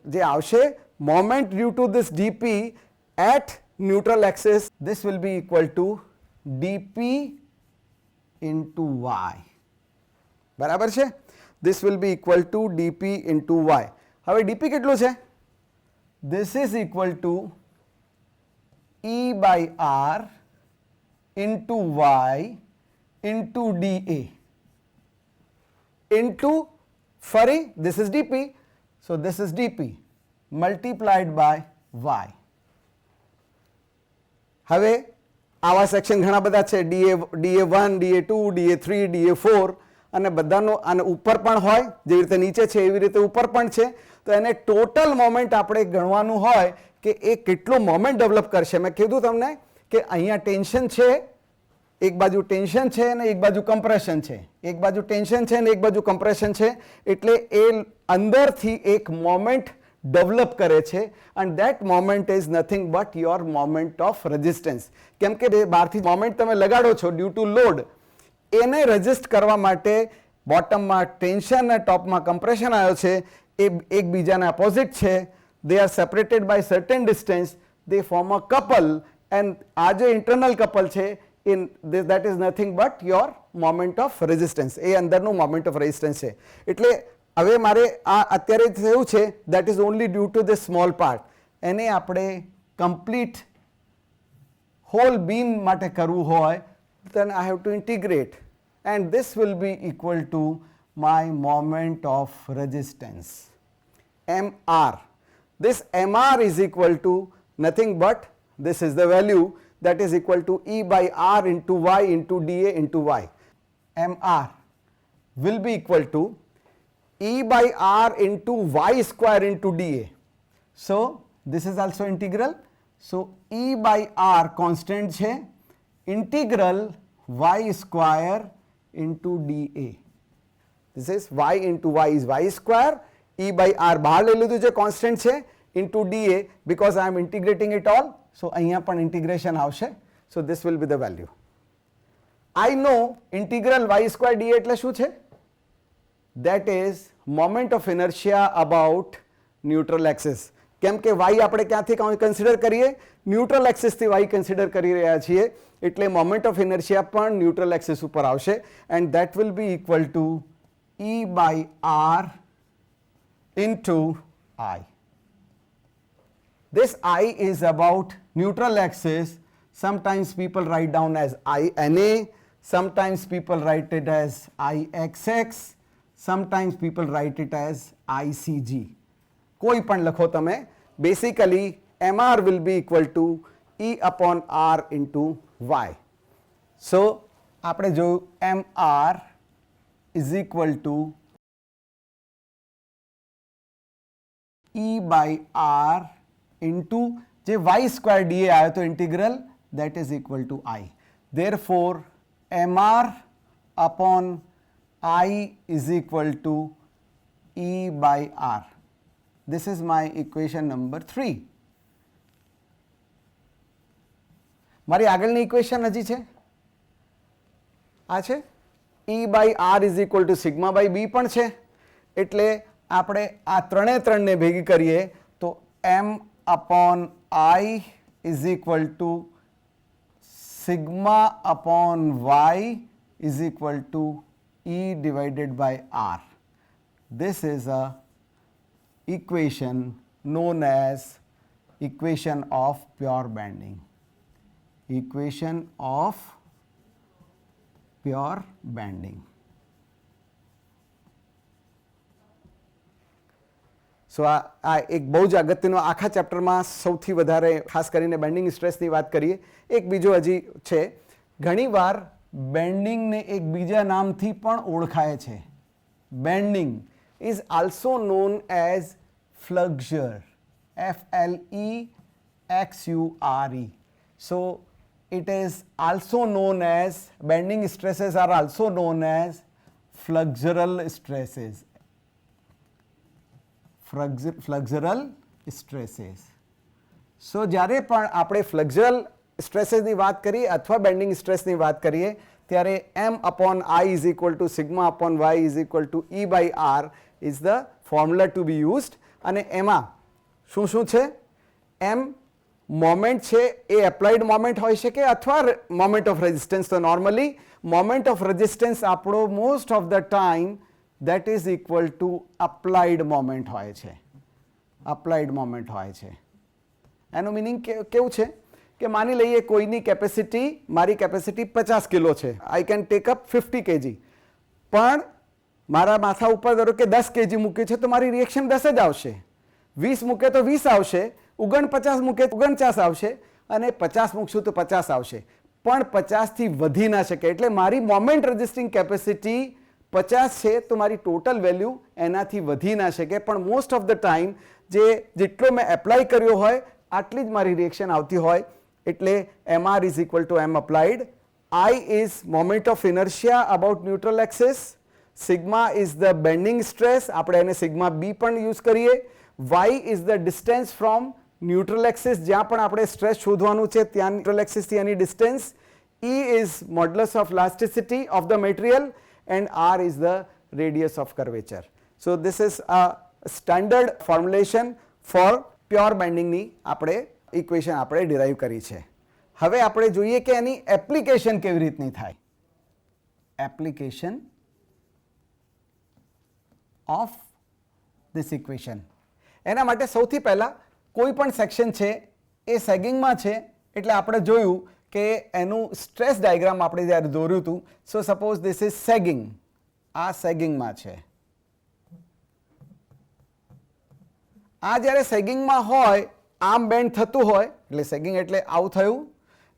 A: જે આવશે moment due to this dp at neutral axis, this will be equal to dp into y. બરાબર છે? This will be equal to dp into y. હવે dp કેટલું છે? This is equal to e by r into y into dA into, ફરી this is dp, so this is dp multiplied by y. હવે આવા section ઘણા બધા છે, DA1, DA2, DA3, DA4 અને બધાનો આને ઉપર પણ હોય, જેવી રીતે નીચે છે એવી રીતે ઉપર પણ છે. તો એને ટોટલ મોમેન્ટ આપણે ગણવાનું હોય કે એ કેટલો મોમેન્ટ ડેવલપ કરશે. મેં કીધું તમને કે અહીંયા ટેન્શન છે, એક બાજુ ટેન્શન છે અને એક બાજુ કમ્પ્રેશન છે, એક બાજુ ટેન્શન છે અને એક બાજુ કમ્પ્રેશન છે, એટલે એ અંદરથી એક મોમેન્ટ ડેવલપ કરે છે and that moment is nothing but your moment of resistance. કેમ કે બહારથી મોમેન્ટ તમે લગાડો છો ડ્યુ ટુ લોડ, એને રેઝિસ્ટ કરવા માટે બોટમમાં ટેન્શન અને ટોપમાં કમ્પ્રેશન આવ્યો છે, એ એકબીજાના અપોઝિટ છે, they are separated by certain distance, they form a couple and આ જે ઇન્ટરનલ કપલ છે that is nothing but your moment of resistance. એ અંદરનું moment of resistance છે. એટલે હવે મારે આ અત્યારે થયું છે that is only due to this small part, એને આપણે કમ્પ્લીટ હોલ બીમ માટે કરવું હોય then I have to integrate and this will be equal to my moment of resistance mr. This mr is equal to nothing but this is the value that is equal to e by r into y into dA into y. mr will be equal to e by r into y square into dA. So this is also integral. So e by r constant છે, integral y square into dA. This is y into y is y square, e by r બહાર લઈ લીધું છે, constant છે, into dA because I am integrating it all. So અહીંયા પણ integration આવશે. So this will be the value. I know integral y square dA એટલે શું છે? That is moment of inertia about neutral axis. કેમ કે y આપણે ક્યાંથી કન્સિડર કરીએ? ન્યુટ્રલ એક્સિસથી y કન્સિડર કરી રહ્યા છીએ, એટલે મોમેન્ટ ઓફ ઇનર્શિયા પણ ન્યુટ્રલ એક્સિસ ઉપર આવશે and that will be equal to e by r into I. This I is about neutral axis. Sometimes people write down as INA, sometimes people write it as IXX, sometimes people write it as ICG. કોઈ પણ લખો તમે, basically mr will be equal to e upon r into y. So આપણે જોયું mr is equal to e by r into જે y square dA આવ્યો તો integral that is equal to I. Therefore mr upon I is equal to e by r. This is my equation number 3. મારી આગળની equation હજી છે, આ છે e by r is equal to sigma by b પણ છે, એટલે આપણે આ ત્રણને ભેગી કરીએ તો m upon I is equal to sigma upon y is equal to e divided by r. This is a equation known as equation of pure bending. Equation of pure bending. સો આ એક બહુ જ અગત્યનો આખા ચેપ્ટરમાં સૌથી વધારે ખાસ કરીને બેન્ડિંગ સ્ટ્રેસની વાત કરીએ. એક બીજો હજી છે, ઘણીવાર બેન્ડિંગને એક બીજા નામથી પણ ઓળખાય છે. Bending is also known as flexure, FLEXURE. So it is also known as, bending stresses are also known as flexural stresses. Flexural stresses. So જ્યારે પણ આપણે ફ્લેક્ઝરલ સ્ટ્રેસીસની વાત કરીએ અથવા બેન્ડિંગ સ્ટ્રેસની વાત કરીએ ત્યારે m upon I is equal to sigma upon y is equal to e by r is the formula to be used. અને એમાં શું શું છે? એમ મોમેન્ટ છે એ એપ્લાઇડ મોમેન્ટ હોઈ શકે અથવા મોમેન્ટ ઓફ રેઝિસ્ટન્સ. તો નોર્મલી મોમેન્ટ ઓફ રેઝિસ્ટન્સ આપણો most of the time that is equal two applied moment હોય છે. અપ્લાઇડ મોમેન્ટ હોય છે. એનું મિનિંગ કેવું છે કે માની લઈએ કોઈની કેપેસિટી, મારી કેપેસિટી 50 કિલો છે, I can take up 50 kg, પણ મારા માથા ઉપર ધારો કે 10 kg મૂક્યું છે તો મારી રિએક્શન 10 જ આવશે. 20 મૂકે તો 20 આવશે, 49 મૂકે 49 આવશે, અને 50 મૂકશું તો 50 આવશે, પણ 50થી વધી ના શકે. એટલે મારી મોમેન્ટ રેઝિસ્ટિંગ કેપેસિટી 50 છે તો મારી ટોટલ વેલ્યુ એનાથી વધી ના શકે. પણ મોસ્ટ ઓફ ધ ટાઈમ જેટલો મેં એપ્લાય કર્યો હોય આટલી જ મારી રિએક્શન આવતી હોય. એટલે MR is equal to M applied. I is moment of inertia about neutral axis. Sigma is the bending stress, આપણે એને સિગ્મા બી પણ યુઝ કરીએ. Y is the distance from neutral axis, જ્યાં પણ આપણે સ્ટ્રેસ શોધવાનું છે ત્યાં ન્યુટ્રલ એક્સિસથી એની distance. E is modulus of elasticity of the material, and R is the radius of curvature. So this is a standard formulation for pure bending ની આપણે ઇક્વેશન આપણે ડિરાઈવ કરી છે. હવે આપણે જોઈએ કે એની એપ્લિકેશન કેવી રીતની થાય. Application of this equation. એના માટે સૌથી પહેલાં કોઈ પણ સેક્શન છે એ સેગિંગમાં છે, એટલે આપણે જોયું કે એનું સ્ટ્રેસ ડાયાગ્રામ આપણે જ્યારે દોર્યું હતું. સો સપોઝ ધીસ ઇઝ સેગિંગ, આ સેગિંગમાં છે. આ જ્યારે સેગિંગમાં હોય, આમ બેન્ડ થતું હોય, એટલે સેગિંગ એટલે આવું થયું.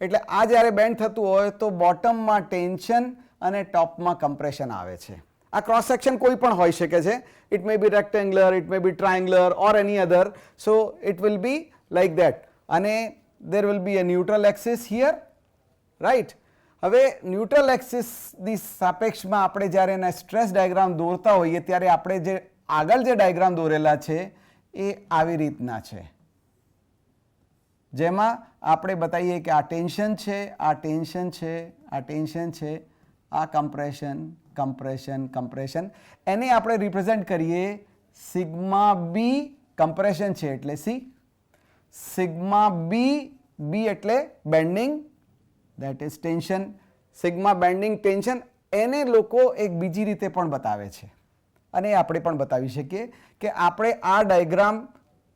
A: એટલે આ જ્યારે બેન્ડ થતું હોય તો બોટમમાં ટેન્શન અને ટોપમાં કમ્પ્રેશન આવે છે. આ ક્રોસ સેક્શન કોઈ પણ હોઈ શકે છે. It may be rectangular, it may be triangular or any other. So it will be like that. અને there will be a neutral axis here, right? હવે ન્યુટ્રલ એક્સિસની સાપેક્ષમાં આપણે જ્યારે એના સ્ટ્રેસ ડાયાગ્રામ દોરતા હોઈએ ત્યારે આપણે જે આગળ જે ડાયાગ્રામ દોરેલા છે એ આવી રીતના છે, જેમાં આપણે બતાવીએ કે આ ટેન્શન છે, આ ટેન્શન છે, આ ટેન્શન છે, આ કમ્પ્રેશન, કમ્પ્રેશન, કમ્પ્રેશન. એને આપણે રિપ્રેઝેન્ટ કરીએ સિગ્મા બી. કમ્પ્રેશન છે એટલે સી, સિગ્મા બી, બી એટલે bending, that is tension. Sigma bending tension, એને લોકો એક બીજી રીતે પણ બતાવે છે, અને આપણે પણ બતાવી શકીએ કે આપણે આ ડાયાગ્રામ,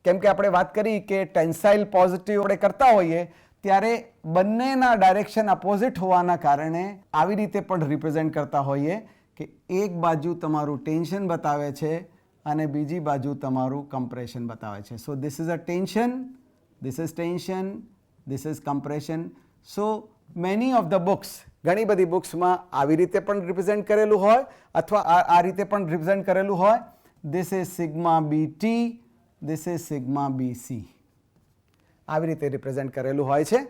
A: કેમ કે આપણે વાત કરી કે ટેન્સાઇલ પોઝિટિવ આપણે કરતા હોઈએ ત્યારે બંનેના ડાયરેક્શન અપોઝિટ હોવાના કારણે આવી રીતે પણ રિપ્રેઝેન્ટ કરતા હોઈએ કે એક બાજુ તમારું ટેન્શન બતાવે છે અને બીજી બાજુ તમારું કમ્પ્રેશન બતાવે છે. So this is a tension, this is tension, this is compression. So many of the books, ઘણી બધી બુક્સમાં આવી રીતે પણ રિપ્રેઝેન્ટ કરેલું હોય અથવા આ રીતે પણ રિપ્રેઝેન્ટ કરેલું હોય. this is sigma bt, this is sigma bc. આવી રીતે રિપ્રેઝેન્ટ કરેલું હોય છે.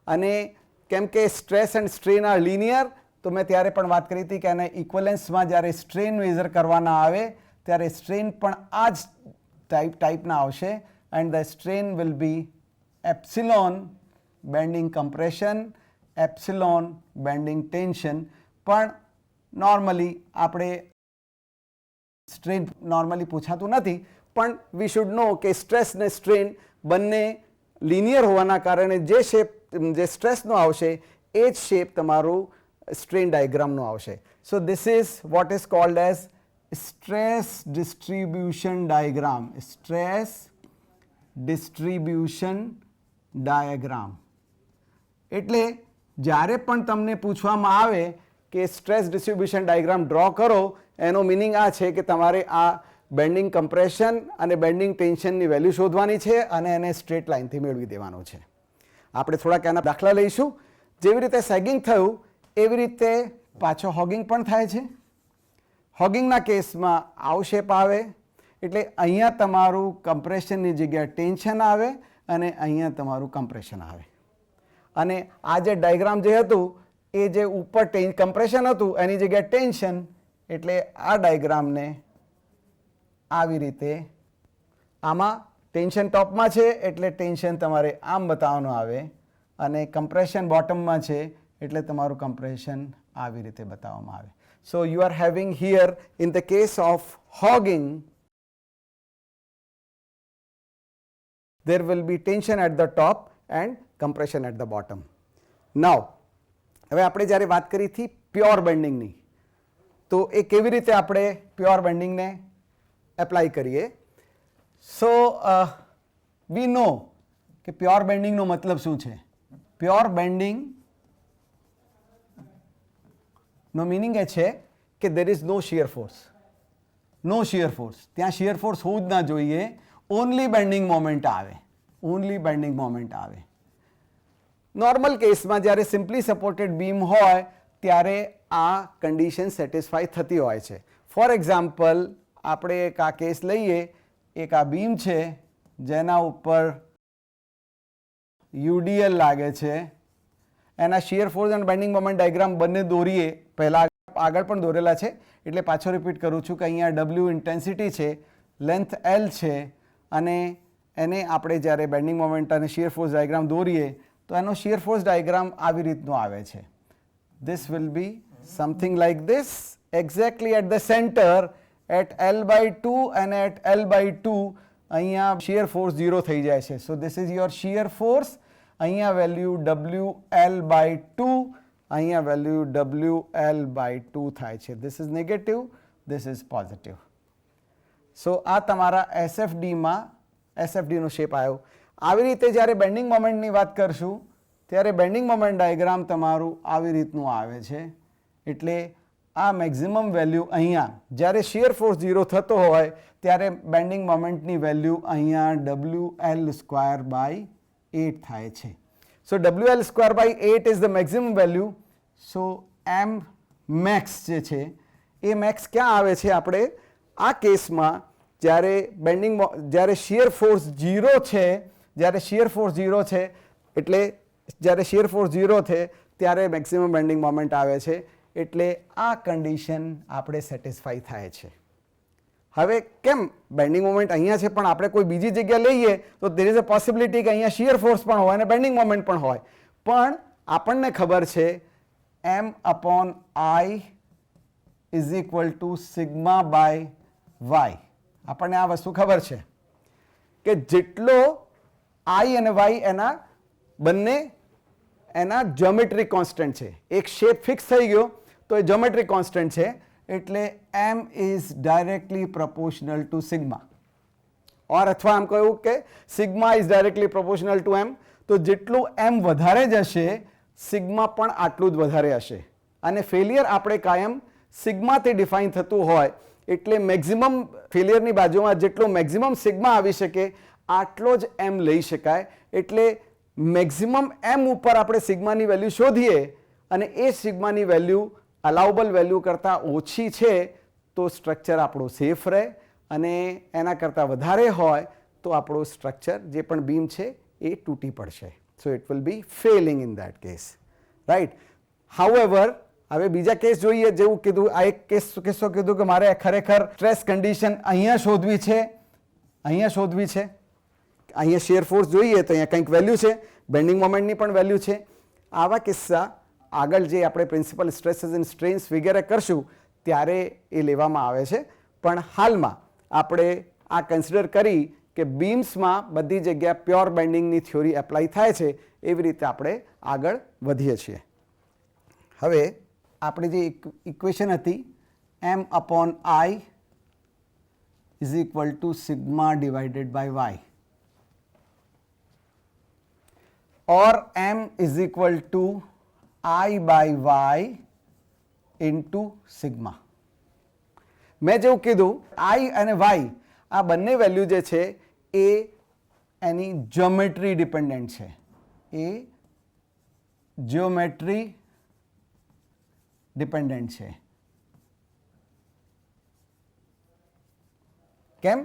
A: અને કેમ કે stress and strain are linear, તો મેં ત્યારે પણ વાત કરી હતી કે એને ઇક્વલન્સમાં જ્યારે સ્ટ્રેન મેઝર કરવાના આવે ત્યારે સ્ટ્રેન પણ આ જ ટાઈપના આવશે. And the strain will be epsilon bending compression, epsilon bending tension. પણ નોર્મલી આપણે સ્ટ્રેન નોર્મલી પૂછાતું નથી, પણ વી શુડ નો કે સ્ટ્રેસ ને સ્ટ્રેન બંને લિનિયર હોવાના કારણે જે શેપ જે સ્ટ્રેસનો આવશે એ જ શેપ તમારું સ્ટ્રેન ડાયાગ્રામનો આવશે. સો this is what is called as stress distribution diagram. Stress distribution diagram. એટલે જ્યારે પણ તમને પૂછવામાં આવે કે સ્ટ્રેસ ડિસ્ટ્રીબ્યુશન ડાયાગ્રામ ડ્રો કરો, એનો મિનિંગ આ છે કે તમારે આ બેન્ડિંગ કમ્પ્રેશન અને બેન્ડિંગ ટેન્શનની વેલ્યુ શોધવાની છે અને એને સ્ટ્રેટ લાઇનથી મેળવી દેવાનું છે. આપણે થોડાક એના દાખલા લઈશું. જેવી રીતે સેગિંગ થયું એવી રીતે પાછો હોગિંગ પણ થાય છે. હોગિંગના કેસમાં આવું શેપ આવે, એટલે અહીંયા તમારું કમ્પ્રેશનની જગ્યાએ ટેન્શન આવે અને અહીંયા તમારું કમ્પ્રેશન આવે. અને આ જે ડાયાગ્રામ જે હતું એ જે ઉપર કમ્પ્રેશન હતું એની જગ્યાએ ટેન્શન, એટલે આ ડાયાગ્રામને આવી રીતે, આમાં ટેન્શન ટોપમાં છે એટલે ટેન્શન તમારે આમ બતાવવાનું આવે, અને કમ્પ્રેશન બોટમમાં છે એટલે તમારું કમ્પ્રેશન આવી રીતે બતાવવામાં આવે. So you are having here in the case of hogging, there will be tension at the top and compression at the bottom. Now હવે આપણે જ્યારે વાત કરી હતી પ્યોર બેન્ડિંગની, તો એ કેવી રીતે આપણે પ્યોર બેન્ડિંગને એપ્લાય કરીએ. સો વી નો કે પ્યોર બેન્ડિંગનો મતલબ શું છે. પ્યોર બેન્ડિંગનો મિનિંગ એ છે કે there is no shear force. No shear force, ત્યાં શિયર ફોર્સ હોવું જ ના જોઈએ, ઓનલી બેન્ડિંગ મોમેન્ટ આવે, ઓનલી બેન્ડિંગ મોમેન્ટ આવે. નોર્મલ કેસમાં જ્યારે સિમ્પલી સપોર્ટેડ બીમ હોય ત્યારે આ કન્ડિશન સેટિસ્ફાઈ થતી હોય છે. ફોર એક્ઝામ્પલ આપણે એક આ કેસ લઈએ, એક આ બીમ છે જેના ઉપર યુડીએલ લાગે છે, એના શિયર ફોર્સ અને બેન્ડિંગ મોમેન્ટ ડાયાગ્રામ બંને દોરીએ. પહેલાં આગળ પણ દોરેલા છે એટલે પાછો રિપીટ કરું છું કે અહીંયા ડબલ્યુ ઇન્ટેન્સિટી છે, લેન્થ એલ છે, અને એને આપણે જ્યારે બેન્ડિંગ મોમેન્ટ અને શિયર ફોર્સ ડાયાગ્રામ દોરીએ તો એનો શિયર ફોર્સ ડાયાગ્રામ આવી રીતનો આવે છે. This will be something like this, exactly at the center at L/2 અને એટ L/2 અહીંયા શિયર ફોર્સ 0 થઈ જાય છે. So this is your shear force. અહીંયા વેલ્યુ WL/2, અહીંયા વેલ્યુ WL/2 થાય છે. This is negative, this is positive. So આ તમારા એસએફડીનો શેપ આવ્યો. આવી રીતે જ્યારે બેન્ડિંગ મોમેન્ટની વાત કરશું ત્યારે બેન્ડિંગ મોમેન્ટ ડાયાગ્રામ તમારું આવી રીતનું આવે છે. એટલે આ મેક્સિમમ વેલ્યુ અહીંયા જ્યારે શિયર ફોર્સ 0 થતો હોય ત્યારે બેન્ડિંગ મોમેન્ટની વેલ્યુ અહીંયા WL²/8 થાય છે. So WL²/8 is the maximum value. So M max જે છે એ મેક્સ ક્યાં આવે છે. આપણે આ કેસમાં જ્યારે શિયર ફોર્સ 0 છે, જ્યારે શિયર ફોર્સ 0 છે એટલે જ્યારે શિયર ફોર્સ 0 છે ત્યારે મેક્સિમમ બેન્ડિંગ મોમેન્ટ આવે છે. એટલે આ કન્ડિશન આપણે સેટિસ્ફાઈ થાય છે. હવે કેમ બેન્ડિંગ મોમેન્ટ અહીંયા છે પણ આપણે કોઈ બીજી જગ્યા લઈએ તો દેર ઇઝ અ પોસિબિલિટી કે અહીંયા શિયર ફોર્સ પણ હોય અને બેન્ડિંગ મોમેન્ટ પણ હોય. પણ આપણને ખબર છે M/I is equal two σ/y. આપણને આ વસ્તુ ખબર છે કે જેટલો I અને y એના બંને એના જ્યોમેટ્રિક કોન્સ્ટન્ટ છે. એક શેપ ફિક્સ થઈ ગયો તો એ જ્યોમેટ્રિક કોન્સ્ટન્ટ છે, એટલે M is directly proportional to sigma. Or અથવા આમ કહ્યું કે sigma is directly proportional to M. તો જેટલું M વધારે જશે સિગ્મા પણ આટલું જ વધારે હશે. અને ફેલિયર આપણે કાયમ સિગ્માથી ડિફાઇન થતું હોય એટલે મેક્સિમમ ફેલિયરની બાજુમાં જેટલો મેક્સિમમ સિગ્મા આવી શકે આટલો જ M લઈ શકાય. એટલે મેક્સિમમ M ઉપર આપણે સિગ્માની વેલ્યુ શોધીએ અને એ સિગ્માની વેલ્યુ અલાઉબલ વેલ્યુ કરતાં ઓછી છે તો સ્ટ્રક્ચર આપણું સેફ રહે, અને એના કરતાં વધારે હોય તો આપણું સ્ટ્રક્ચર જે પણ બીમ છે એ તૂટી પડશે. સો it will B Fehling in that case, right. However હવે બીજા કેસ જોઈએ. જેવું કીધું આ એક કિસ્સો કીધું કે મારે ખરેખર સ્ટ્રેસ કન્ડિશન અહીંયા શોધવી છે, અહીંયા શોધવી છે. અહીંયા શિયર ફોર્સ જોઈએ તો અહીંયા કંઈક વેલ્યુ છે, બેન્ડિંગ મોમેન્ટની પણ વેલ્યુ છે. આવા કિસ્સા આગળ જે આપણે પ્રિન્સિપલ સ્ટ્રેસીસ એન્ડ સ્ટ્રેન્સ વગેરે કરશું ત્યારે એ લેવામાં આવે છે. પણ હાલમાં આપણે આ કન્સિડર કરી કે બીમ્સમાં બધી જગ્યા પ્યોર બેન્ડિંગની થિયોરી એપ્લાય થાય છે, એવી રીતે આપણે આગળ વધીએ છીએ. હવે આપણી જે ઇક્વેશન હતી M/I is equal two σ/y, or M is equal to I/y into sigma. મેં જેવું કીધું I અને y આ બંને વેલ્યુ જે છે એ એની જ્યોમેટ્રી ડિપેન્ડન્ટ છે. એ જ્યોમેટ્રી ડિપેન્ડન્ટ છે. કેમ?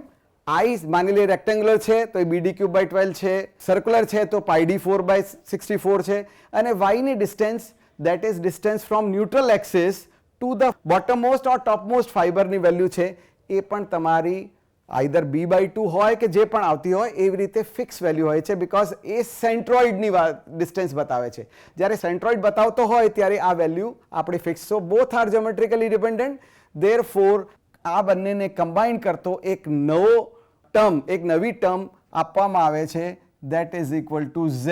A: I માની લે રેક્ટેંગ્યુલર છે તો એ BD³/12 છે, સર્ક્યુલર છે તો πD4/64 છે, અને y ની distance that is distance from neutral axis to the bottommost or topmost ફાઇબરની વેલ્યુ છે એ પણ તમારી આઈધર B/2 હોય કે જે પણ આવતી હોય એવી રીતે ફિક્સ વેલ્યુ હોય છે, બિકોઝ એ સેન્ટ્રોઇડની ડિસ્ટન્સ બતાવે છે. જ્યારે સેન્ટ્રોઇડ બતાવતો હોય ત્યારે આ વેલ્યુ આપણી fix. So both are geometrically dependent. Therefore આ બંનેને કમ્બાઇન કરતો એક નવી ટર્મ આપવામાં આવે છે, that is equal to z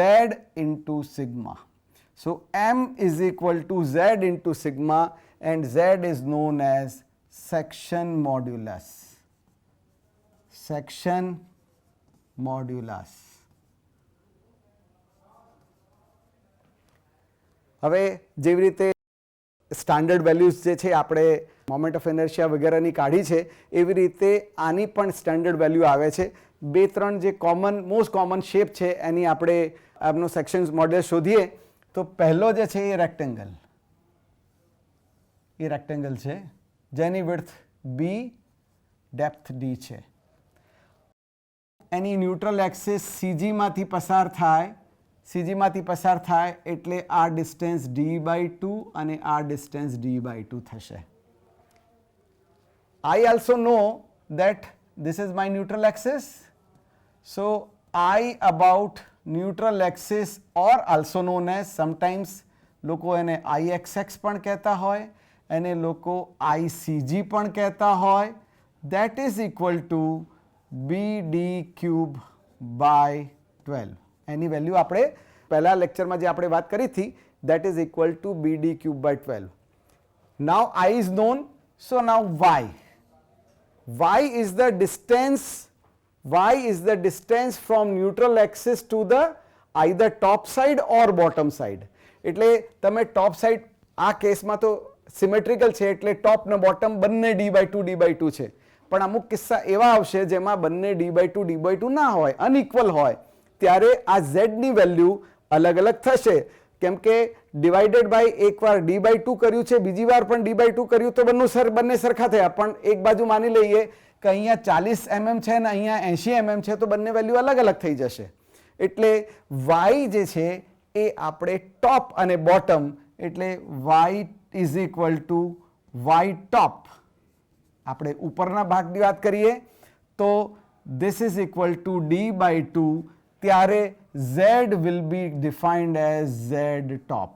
A: into sigma. So m is equal to z into sigma and z is known as section modulus. Section modulus. હવે જેવી રીતે સ્ટાન્ડર્ડ વેલ્યુઝ જે છે આપણે મોમેન્ટ ઓફ ઇનર્શિયા વગેરેની કાઢી છે, એવી રીતે આની પણ સ્ટાન્ડર્ડ વેલ્યુ આવે છે. બે ત્રણ જે મોસ્ટ કોમન શેપ છે એની આપણે આપનો સેક્શન મોડેલ શોધીએ તો પહેલો જે છે એ રેક્ટેંગલ છે જેની વિડ્થ b, ડેપ્થ d છે. એની ન્યુટ્રલ એક્સિસ સીજીમાંથી પસાર થાય એટલે આ ડિસ્ટન્સ d/2 અને આ ડિસ્ટન્સ d/2 થશે. I also know that this is my neutral axis. So I about neutral axis or also known as sometimes લોકો એને IXX પણ કહેતા હોય, એને લોકો ICG પણ કહેતા હોય, that is equal to BD cube by 12. Any value આપણે પહેલા લેક્ચરમાં જે આપણે વાત કરી હતી, that is equal to BD cube by 12. Now I is known, so now Y. Y is the distance from neutral axis to the either top side or bottom side. એટલે તમે ટોપ સાઈડ, આ કેસમાં તો symmetrical છે એટલે ટોપ ને bottom બંને d/2 છે, પણ અમુક કિસ્સા એવા આવશે જેમાં બંને d/2 ના હોય, અનઇક્વલ હોય, ત્યારે આ z ની વેલ્યુ અલગ અલગ થશે. કેમ કે ડિવાઇડેડ બાય એકવાર d/2 કર્યું છે, બીજી વાર પણ d/2 કર્યું તો બંને સરખા થયા, પણ એક બાજુ માની લઈએ કે અહીંયા 40 mm છે ને અહીંયા 80 mm છે તો બંને વેલ્યુ અલગ અલગ થઈ જશે. એટલે y જે છે એ આપણે ટોપ અને બોટમ, એટલે y is equal to y ટોપ. આપણે ઉપરના ભાગની વાત કરીએ તો this is equal to d/2, ત્યારે z will be defined as z top.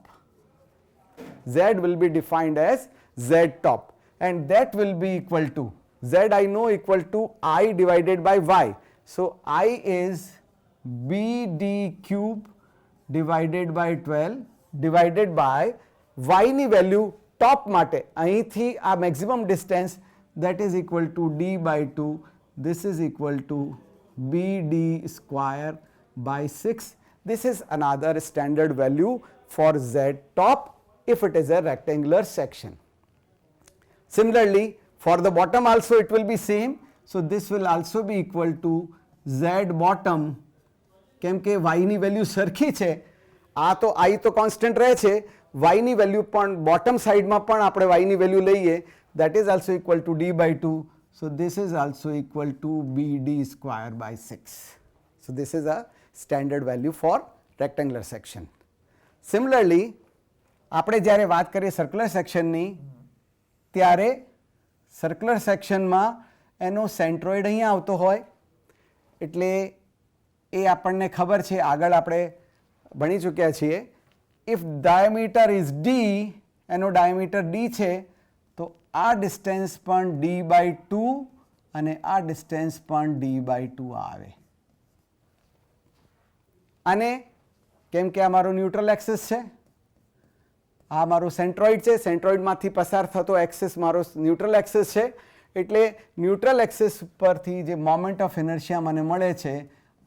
A: Z will be defined as z top and that will be equal to z I know equal to I divided by y. So I is BD cube divided by 12 divided by y ની value ટોપ માટે અહીંથી આ maximum distance, that is equal to d/2. This is equal to BD square by 6. This is another standard value for z top if it is a rectangular section. Similarly, for the bottom also it will be same. So this will also be equal to z bottom. કેમ કે y ની value સરખી છે, આ તો I તો constant રહે છે, y ની વેલ્યુ પણ બોટમ સાઈડમાં પણ આપણે y ની વેલ્યુ લઈએ, that is also equal to d/2. So this is also equal to BD square by 6. So this is a standard value for rectangular section. Similarly, આપણે જ્યારે વાત કરીએ સર્ક્યુલર સેક્શનની, ત્યારે સર્ક્યુલર સેક્શનમાં એનો સેન્ટ્રોઇડ અહીંયા આવતો હોય, એટલે એ આપણને ખબર છે, આગળ આપણે ભણી ચૂક્યા છીએ. ઇફ ડાયામીટર ઇઝ d, એનો ડાયામીટર d છે, તો આ ડિસ્ટન્સ પણ d/2 અને આ ડિસ્ટન્સ પણ d/2 આવે. અને કેમ કે આ મારું ન્યુટ્રલ એક્સિસ છે, આ મારું સેન્ટ્રોઇડ છે, સેન્ટ્રોઇડમાંથી પસાર થતો એક્સિસ મારો ન્યુટ્રલ એક્સિસ છે, એટલે ન્યુટ્રલ એક્સિસ પરથી જે મોમેન્ટ ઓફ ઇનર્શિયા મને મળે છે,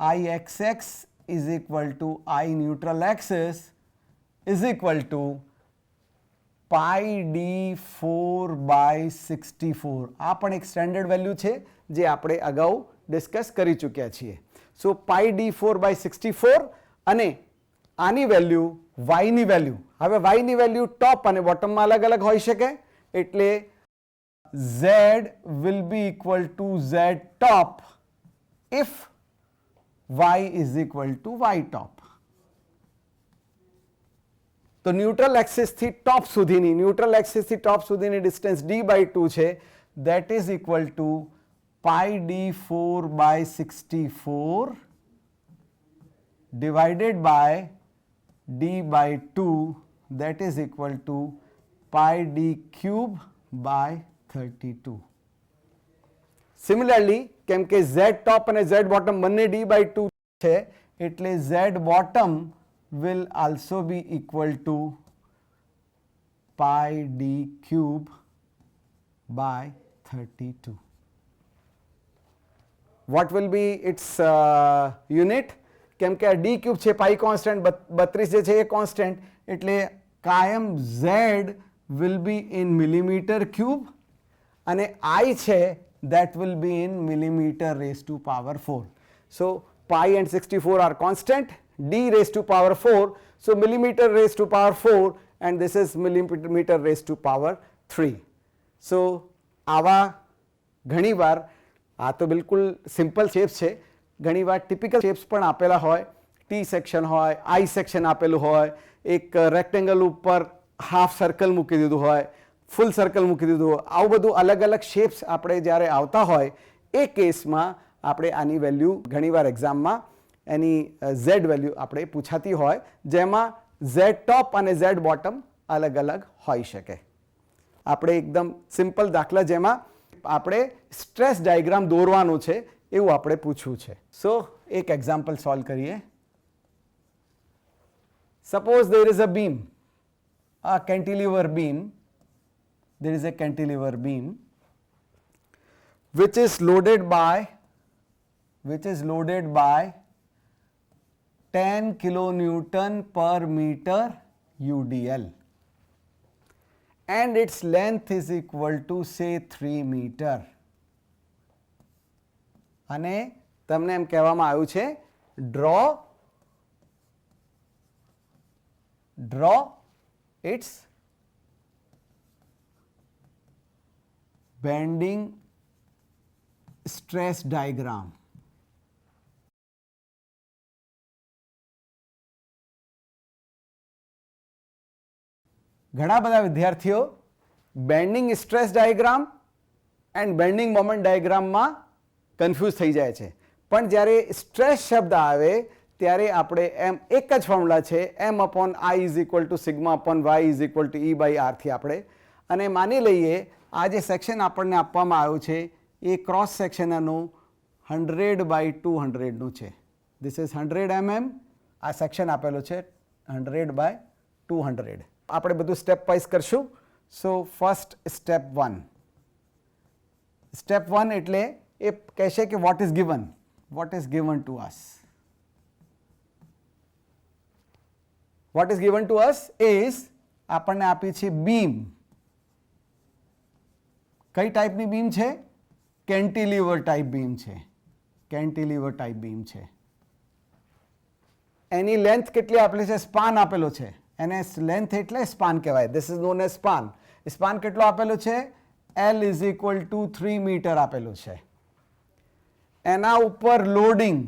A: IXX is equal to I neutral axis is equal to pi d4/64. આ પણ એક સ્ટાન્ડર્ડ વેલ્યુ છે જે આપણે અગાઉ ડિસ્કસ કરી ચૂક્યા છીએ. સો pi d4/64 અને આની વેલ્યુ y ની વેલ્યુ, હવે y ની વેલ્યુ ટોપ અને બોટમમાં અલગ અલગ હોઈ શકે, એટલે z will be equal to z top if y is equal to y top. તો ન્યુટ્રલ એક્સિસથી ટોપ સુધીની ડિસ્ટન્સ d/2 છે, that is equal to pi d4/64 divided by d/2, that is equal to pi d cube by 32. Similarly, કેમ કે Z ટોપ અને Z bottom બંને d/2 છે, એટલે Z bottom will also be equal to pi d cube by 32. What will be its unit? કેમ કે આ d cube છે, પાઈ કોન્સ્ટન્ટ, 32 જે છે એ કોન્સ્ટન્ટ, એટલે કાયમ z will be in millimeter cube અને I છે that will be in millimeter raised to power 4. So pi and 64 are constant, d raised to power 4, so millimeter raised to power 4 and this is millimeter raised to power 3. So આવા ઘણીવાર, આ તો બિલકુલ simple shapes છે, ઘણીવાર typical shapes પણ આપેલા હોય, ટી સેક્શન હોય, આઈ સેક્શન આપેલું હોય, એક રેક્ટેંગલ ઉપર હાફ સર્કલ મૂકી દીધું હોય, ફૂલ સર્કલ મૂકી દીધું હોય, આવું બધું અલગ અલગ શેપ્સ આપણે જ્યારે આવતા હોય એ કેસમાં આપણે આની વેલ્યુ ઘણીવાર એક્ઝામમાં એની ઝેડ વેલ્યુ આપણે પૂછાતી હોય, જેમાં ઝેડ ટોપ અને ઝેડ બોટમ અલગ અલગ હોઈ શકે. આપણે એકદમ સિમ્પલ દાખલા જેમાં આપણે સ્ટ્રેસ ડાયાગ્રામ દોરવાનું છે એવું આપણે પૂછવું છે. સો એક એક્ઝામ્પલ સોલ્વ કરીએ. Suppose there is a beam, a cantilever beam, there is a cantilever beam which is loaded by 10 kilonewton per meter UDL and its length is equal to say 3 meter. અને તમને એમ કહેવામાં આવ્યું છે draw its bending stress diagram. ઘણા બધા વિદ્યાર્થીઓ bending stress diagram and bending moment ડાયાગ્રામમાં confuse થઈ જાય છે, પણ જ્યારે સ્ટ્રેસ શબ્દ આવે ત્યારે આપણે એમ એક જ ફોર્મ્યુલા છે m/i = σ/y = E/r થી આપણે, અને માની લઈએ આ જે સેક્શન આપણને આપવામાં આવ્યું છે એ ક્રોસ સેક્શન એનું 100/200 નું છે. ધીસ ઇઝ 100 mm, આ સેક્શન આપેલું છે 100/200. આપણે બધું સ્ટેપ વાઇઝ કરશું. સો ફર્સ્ટ સ્ટેપ 1 એટલે એ કહેશે કે what is given to us. What is given to us is આપણને આપી છે બીમ. કઈ ટાઈપની બીમ છે? કેન્ટિલીવર ટાઈપ બીમ છે. કેન્ટિલીવર ટાઈપ બીમ છે. એની લેન્થ કેટલી આપેલી છે? સ્પાન આપેલો છે, એને લેન્થ એટલે સ્પાન કહેવાય. This is known as span. Span કેટલો આપેલો છે? L = 3 મીટર આપેલું છે. એના ઉપર લોડિંગ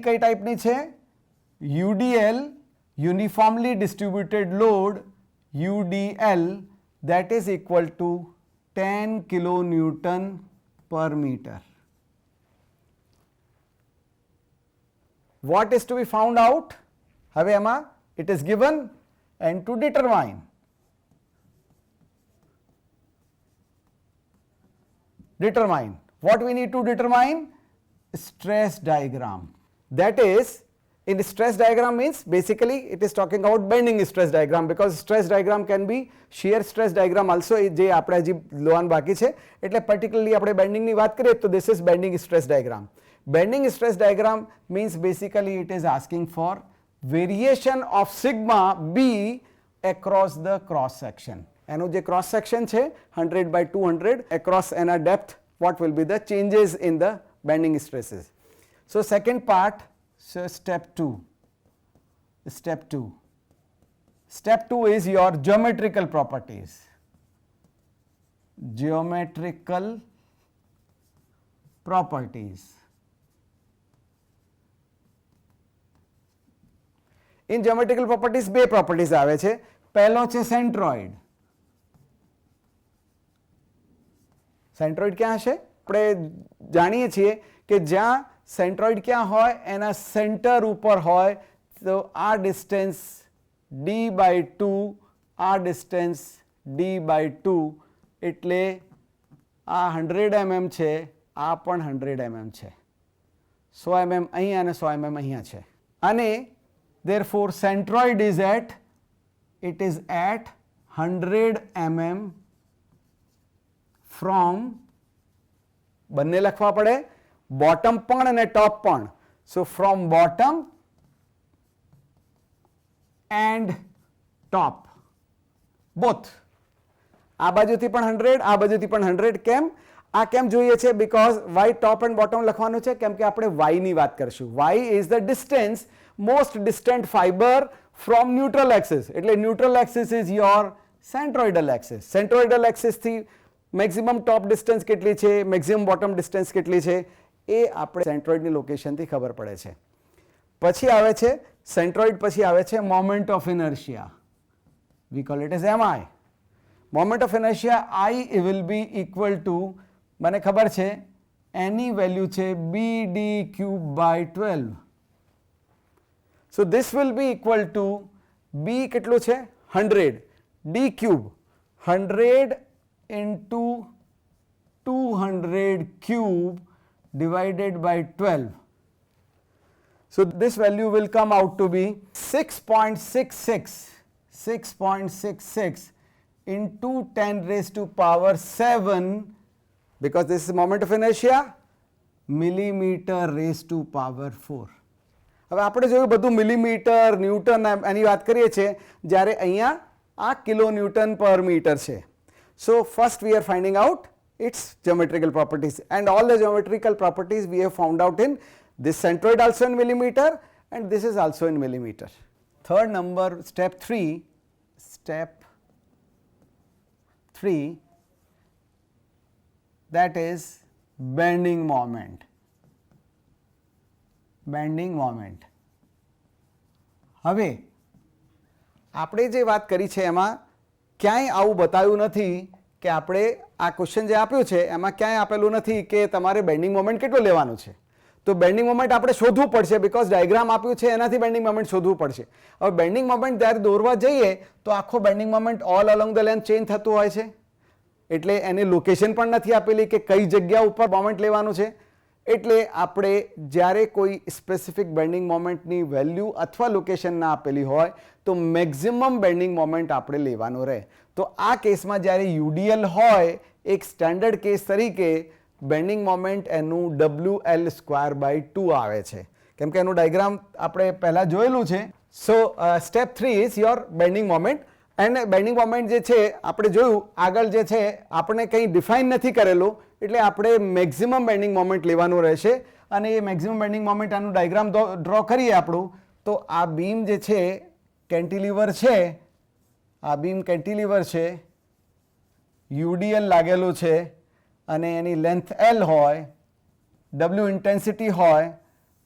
A: કઈ ટાઈપની છે? UDL, uniformly distributed load, UDL, that is equal to 10 kilonewton per meter. What is to be found out? હવે એમાં it is given and to determine. What we need to determine? Stress diagram. That is, in stress diagram means basically it is talking about bending stress diagram, because stress diagram can be shear stress diagram also, જે આપણે હજી લોવાનું બાકી છે, એટલે particularly આપણે bending ની વાત કરીએ તો this is bending stress diagram. Bending stress diagram means basically it is asking for variation of sigma b across the cross section. એનું જે cross section છે 100/200 across એના depth, what will be the changes in the bending stresses. So second part, so step 2 is your geometrical properties. In geometrical properties બે properties આવે છે. પહેલો છે centroid. Centroid ક્યાં હશે? આપણે જાણીએ છીએ કે જ્યાં સેન્ટ્રોઇડ ક્યાં હોય, એના સેન્ટર ઉપર હોય, તો આ ડિસ્ટન્સ d/2, આ ડિસ્ટન્સ d/2, એટલે આ 100 mm છે, આ પણ 100 mm છે, 100 mm અહીંયા અને 100 mm અહીંયા છે. અને therefore centroid is at 100 mm from, બંને લખવા પડે, બોટમ પણ અને ટોપ પણ. સો from bottom and top both. આ બાજુથી પણ 100, આ બાજુથી પણ 100. કેમ આ કેમ જોઈએ છે? Because Y top and bottom લખવાનું છે, કેમ કે આપણે વાય ની વાત કરશું. Y is the distance, most distant fiber from neutral axis. એટલે neutral axis is your centroidal axis. Centroidal એક્સિસથી મેક્સિમમ ટોપ ડિસ્ટન્સ કેટલી છે, મેક્સિમમ બોટમ ડિસ્ટન્સ કેટલી છે, એ આપણે સેન્ટ્રોઇડની લોકેશનથી ખબર પડે છે. પછી આવે છે સેન્ટ્રોઇડ, પછી આવે છે moment of inertia. V call it as mi. Moment of inertia I will be equal two, મને ખબર છે એની વેલ્યુ છે bd³/12. So this will be equal two b કેટલું છે 100, d³ 100 into 200³ divided by 12. So this value will come out to be 6.66 into 10 raised to power 7, because this is moment of inertia, millimeter raised to power 4. હવે આપણે જોયું બધું millimetre, newton એની વાત કરીએ છીએ, જ્યારે અહીંયા આ કિલો ન્યૂટન પર મીટર છે. So first we are finding out its geometrical properties, and all the geometrical properties we have found out in this centroid also in millimeter, and this is also in millimeter. Third number, step 3, that is bending moment. હવે આપણે જે વાત કરી છે એમાં ક્યાંય આવું બતાવ્યું નથી કે આપણે આ ક્વેશ્ચન જે આપ્યું છે એમાં ક્યાંય આપેલું નથી કે તમારે બેન્ડિંગ મોમેન્ટ કેટલો લેવાનું છે. તો બેન્ડિંગ મોમેન્ટ આપણે શોધવું પડશે, બીકોઝ ડાયાગ્રામ આપ્યું છે એનાથી બેન્ડિંગ મોમેન્ટ શોધવું પડશે. હવે બેન્ડિંગ મોમેન્ટ જ્યારે દોરવા જઈએ તો આખો bending moment all along the length change થતું હોય છે, એટલે એની લોકેશન પણ નથી આપેલી કે કઈ જગ્યા ઉપર મોમેન્ટ લેવાનું છે. એટલે આપણે જ્યારે કોઈ સ્પેસિફિક બેન્ડિંગ મોમેન્ટની વેલ્યુ અથવા લોકેશન ના આપેલી હોય તો મેક્સિમમ બેન્ડિંગ મોમેન્ટ આપણે લેવાનો રહે. તો આ કેસમાં જ્યારે યુડીએલ હોય, એક સ્ટેન્ડર્ડ કેસ તરીકે બેન્ડિંગ મોમેન્ટ એનું WL²/2 આવે છે, કેમ કે એનું ડાયાગ્રામ આપણે પહેલાં જોયેલું છે. So step 3 is your bending moment. And bending moment જે છે આપણે જોયું આગળ જે છે આપણે કંઈ ડિફાઇન નથી કરેલું, એટલે આપણે મેક્સિમમ બેન્ડિંગ મોમેન્ટ લેવાનું રહેશે. અને એ મેક્સિમમ બેન્ડિંગ મોમેન્ટ આનું ડાયાગ્રામ ડ્રો કરીએ આપણું, તો આ બીમ જે છે કેન્ટિલીવર છે, આ બીમ કેન્ટિલીવર છે, યુડીએલ લાગેલું છે અને એની લેન્થ L હોય, W ઇન્ટેન્સિટી હોય,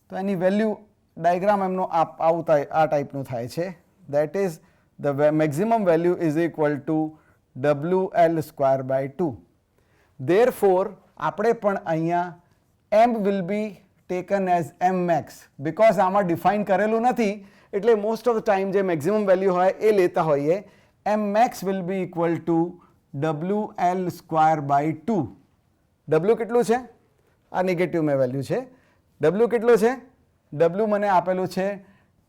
A: તો એની વેલ્યુ ડાયાગ્રામ એમનો આવું આ ટાઈપનું થાય છે. That is the maximum value is equal to WL²/2. Therefore આપણે પણ અહીંયા m will be taken as m max, because આમાં ડિફાઇન કરેલું નથી, એટલે મોસ્ટ ઓફ ધ ટાઈમ જે મેક્સિમમ વેલ્યુ હોય એ લેતા હોઈએ. m max will be equal to WL²/2. W કેટલું છે? આ નેગેટિવ મેં વેલ્યુ છે. W કેટલું છે? W મને આપેલું છે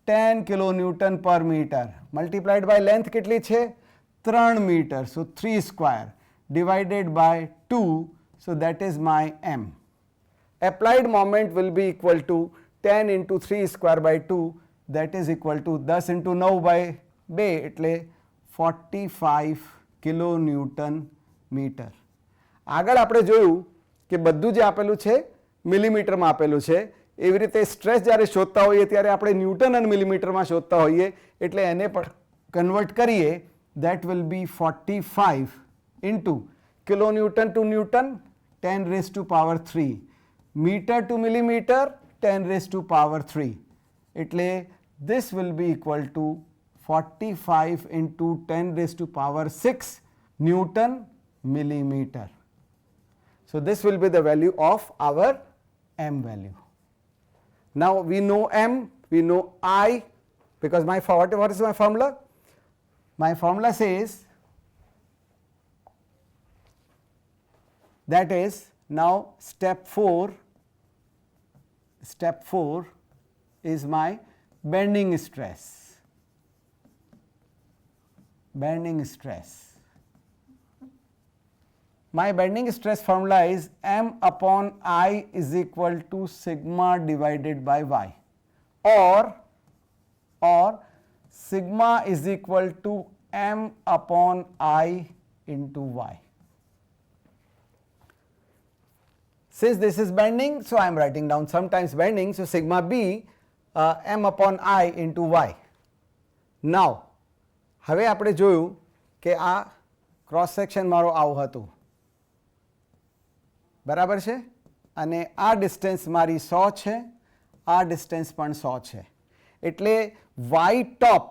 A: 10 કિલોન્યુટન પર મીટર, મલ્ટીપ્લાઇડ બાય લેન્થ કેટલી છે 3 metre, so 3² divided by 2, so that is my m. Applied moment will be equal to 10 into 3²/2, that is equal to 10 into 9/2, એટલે 45 કિલોન્યુટન મીટર. આગળ આપણે જોયું કે બધું જે આપેલું છે મિલીમીટરમાં આપેલું છે, એવી રીતે સ્ટ્રેસ જ્યારે શોધતા હોઈએ ત્યારે આપણે ન્યૂટન અને મિલીમીટરમાં શોધતા હોઈએ, એટલે એને પણ કન્વર્ટ કરીએ. That will be 45 into kilonewton to newton 10⁻³ metre to millimetre 10⁻³ એટલે this will be equal to 45 into 10⁻⁶ Newton millimeter. So this will be the value of our m value. Now we know m, we know I, because what is my formula? My formula says That is, now step 4 is my bending stress. My bending stress formula is m upon I is equal to sigma divided by y, or sigma is equal to m upon I into y. Since this is bending, so I am writing down sometimes bending, so sigma b m upon I into y. Now, હવે આપણે જોયું કે આ cross section મારો આવું હતું, બરાબર છે, અને આ ડિસ્ટન્સ મારી 100 છે, આ ડિસ્ટન્સ પણ 100 છે, એટલે y top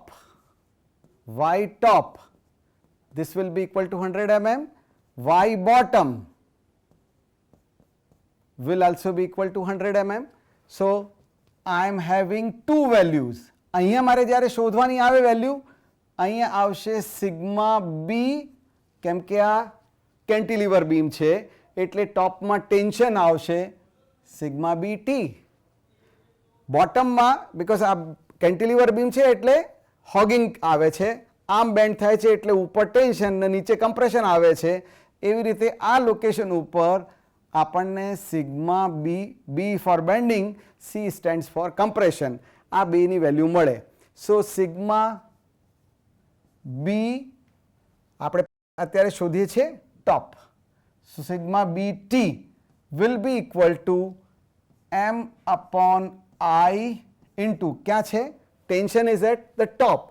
A: this will be equal to 100 mm, y bottom will also be equal to 100 mm. So I am having two values. અહીંયા મારે જ્યારે શોધવાની આવે વેલ્યુ, અહીંયા આવશે સિગ્મા બી, કેમ કે આ કેન્ટિલીવર બીમ છે એટલે ટોપમાં ટેન્શન આવશે સિગ્મા બી ટી. બોટમમાં બીકોઝ આ કેન્ટિલીવર બીમ છે એટલે હોગિંગ આવે છે, આમ બેન્ડ થાય છે એટલે ઉપર ટેન્શન ને નીચે કમ્પ્રેશન આવે છે. એવી રીતે આ લોકેશન ઉપર આપણને sigma B for bending, C stands for compression, આ બેની વેલ્યુ મળે. સો સિગ્મા બી આપણે અત્યારે શોધીએ છીએ top. So sigma B T will be equal to M upon I into, ક્યાં છે? Tension is at the top,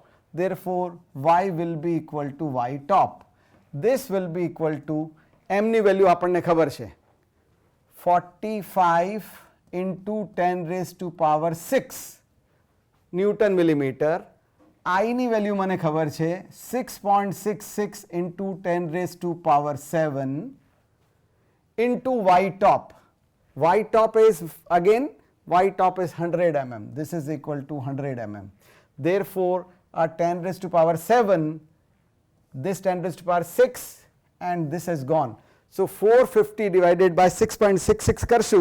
A: therefore y will be equal to y top. This will be equal to m ની value આપણને ખબર છે 45 into 10 raised to power 6 newton millimetre. I ની value મને ખબર છે 6.66 into 10 raised to power 7 into y top. Y top is again, y top is 100 mm. This is equal to 100 mm. Therefore 10 raised to power 7, this 10 raised to power 6, and this has gone. So 450 divided by 6.66 karsu,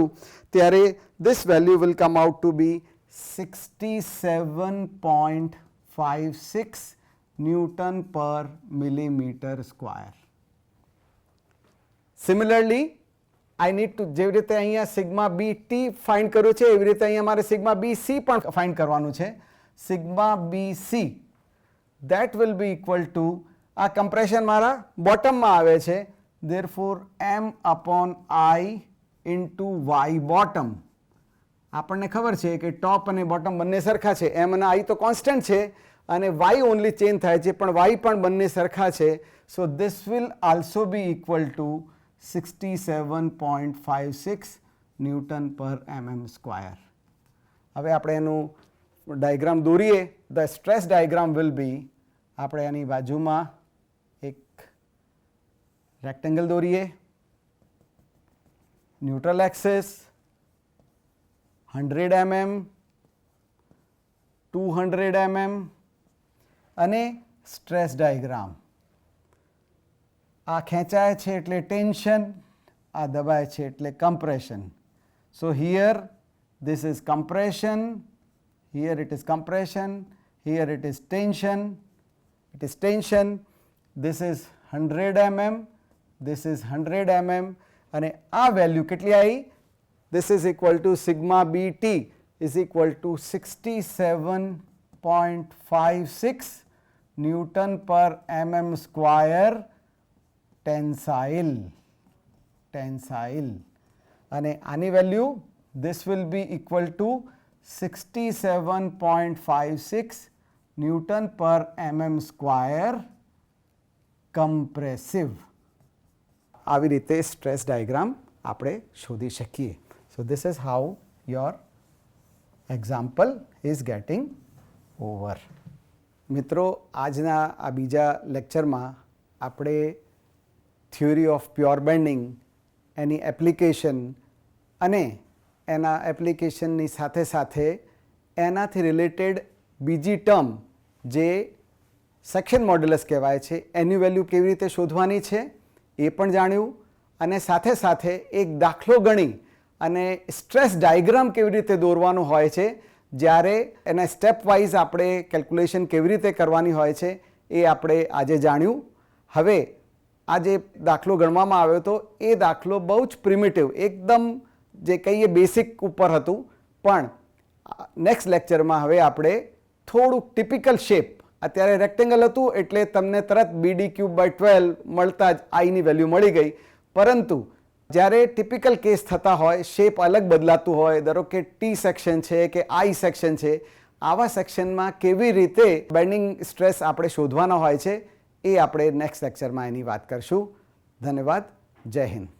A: tyare this value will come out to be 67.56 Newton per millimeter square. Similarly, I need to, જેવી રીતે અહીંયા sigma B T find કર્યું છે એવી રીતે અહીંયા મારે sigma B C પણ ફાઇન્ડ કરવાનું છે. Sigma B C that will be equal to, આ કમ્પ્રેશન મારા બોટમમાં આવે છે, therefore m upon I into y bottom. આપણને ખબર છે કે ટોપ અને બોટમ બંને સરખા છે, m અને I તો કોન્સ્ટન્ટ છે અને y ઓનલી ચેન્જ થાય છે, પણ y પણ બંને સરખા છે. so this will also be equal to 67.56 Newton per mm square. હવે આપણે એનું ડાયગ્રામ દોરીએ. The stress diagram will be, આપણે એની બાજુમાં એક રેક્ટેંગલ દોરીએ, ન્યુટ્રલ એક્સિસ 100 mm, 200 mm અને સ્ટ્રેસ ડાયગ્રામ. આ ખેંચાય છે એટલે ટેન્શન, આ દબાય છે એટલે compression. So here this is compression, here it is compression, here it is tension, this is 100 mm, this is 100 mm, અને આ વેલ્યુ કેટલી આવી? this is equal to sigma bt is equal to 67.56 Newton per mm square tensile. અને આની value this will be equal to 67.56 Newton per mm square compressive. આવી રીતે stress diagram આપણે શોધી શકીએ. So this is how your example is getting over. મિત્રો, આજના આ બીજા લેક્ચરમાં આપણે theory of pure bending, any application અને એના એપ્લિકેશનની સાથે સાથે એનાથી રિલેટેડ બીજી ટર્મ જે સેક્શન મોડ્યુલસ કહેવાય છે, એની વેલ્યુ કેવી રીતે શોધવાની છે એ પણ જાણ્યું. અને સાથે સાથે એક દાખલો ગણી અને સ્ટ્રેસ ડાયાગ્રામ કેવી રીતે દોરવાનું હોય છે, જ્યારે એના સ્ટેપ વાઇઝ આપણે કેલ્ક્યુલેશન કેવી રીતે કરવાની હોય છે એ આપણે આજે જાણ્યું. હવે આ જે દાખલો ગણવામાં આવ્યો હતો એ દાખલો બહુ જ પ્રિમિટિવ, એકદમ જે કહીએ બેસિક ઉપર હતું, પણ નેક્સ્ટ લેક્ચરમાં હવે આપણે થોડુંક ટિપિકલ શેપ, અત્યારે રેક્ટેંગલ હતું એટલે તમને તરત BD³/12 મળતા જ આઈની વેલ્યુ મળી ગઈ, પરંતુ જ્યારે ટિપિકલ કેસ થતા હોય, શેપ અલગ બદલાતું હોય, ધારો કે T સેક્શન છે કે I સેક્શન છે, આવા સેક્શનમાં કેવી રીતે બેન્ડિંગ સ્ટ્રેસ આપણે શોધવાના હોય છે એ આપણે નેક્સ્ટ લેક્ચરમાં એની વાત કરશું. ધન્યવાદ. જય હિન્દ.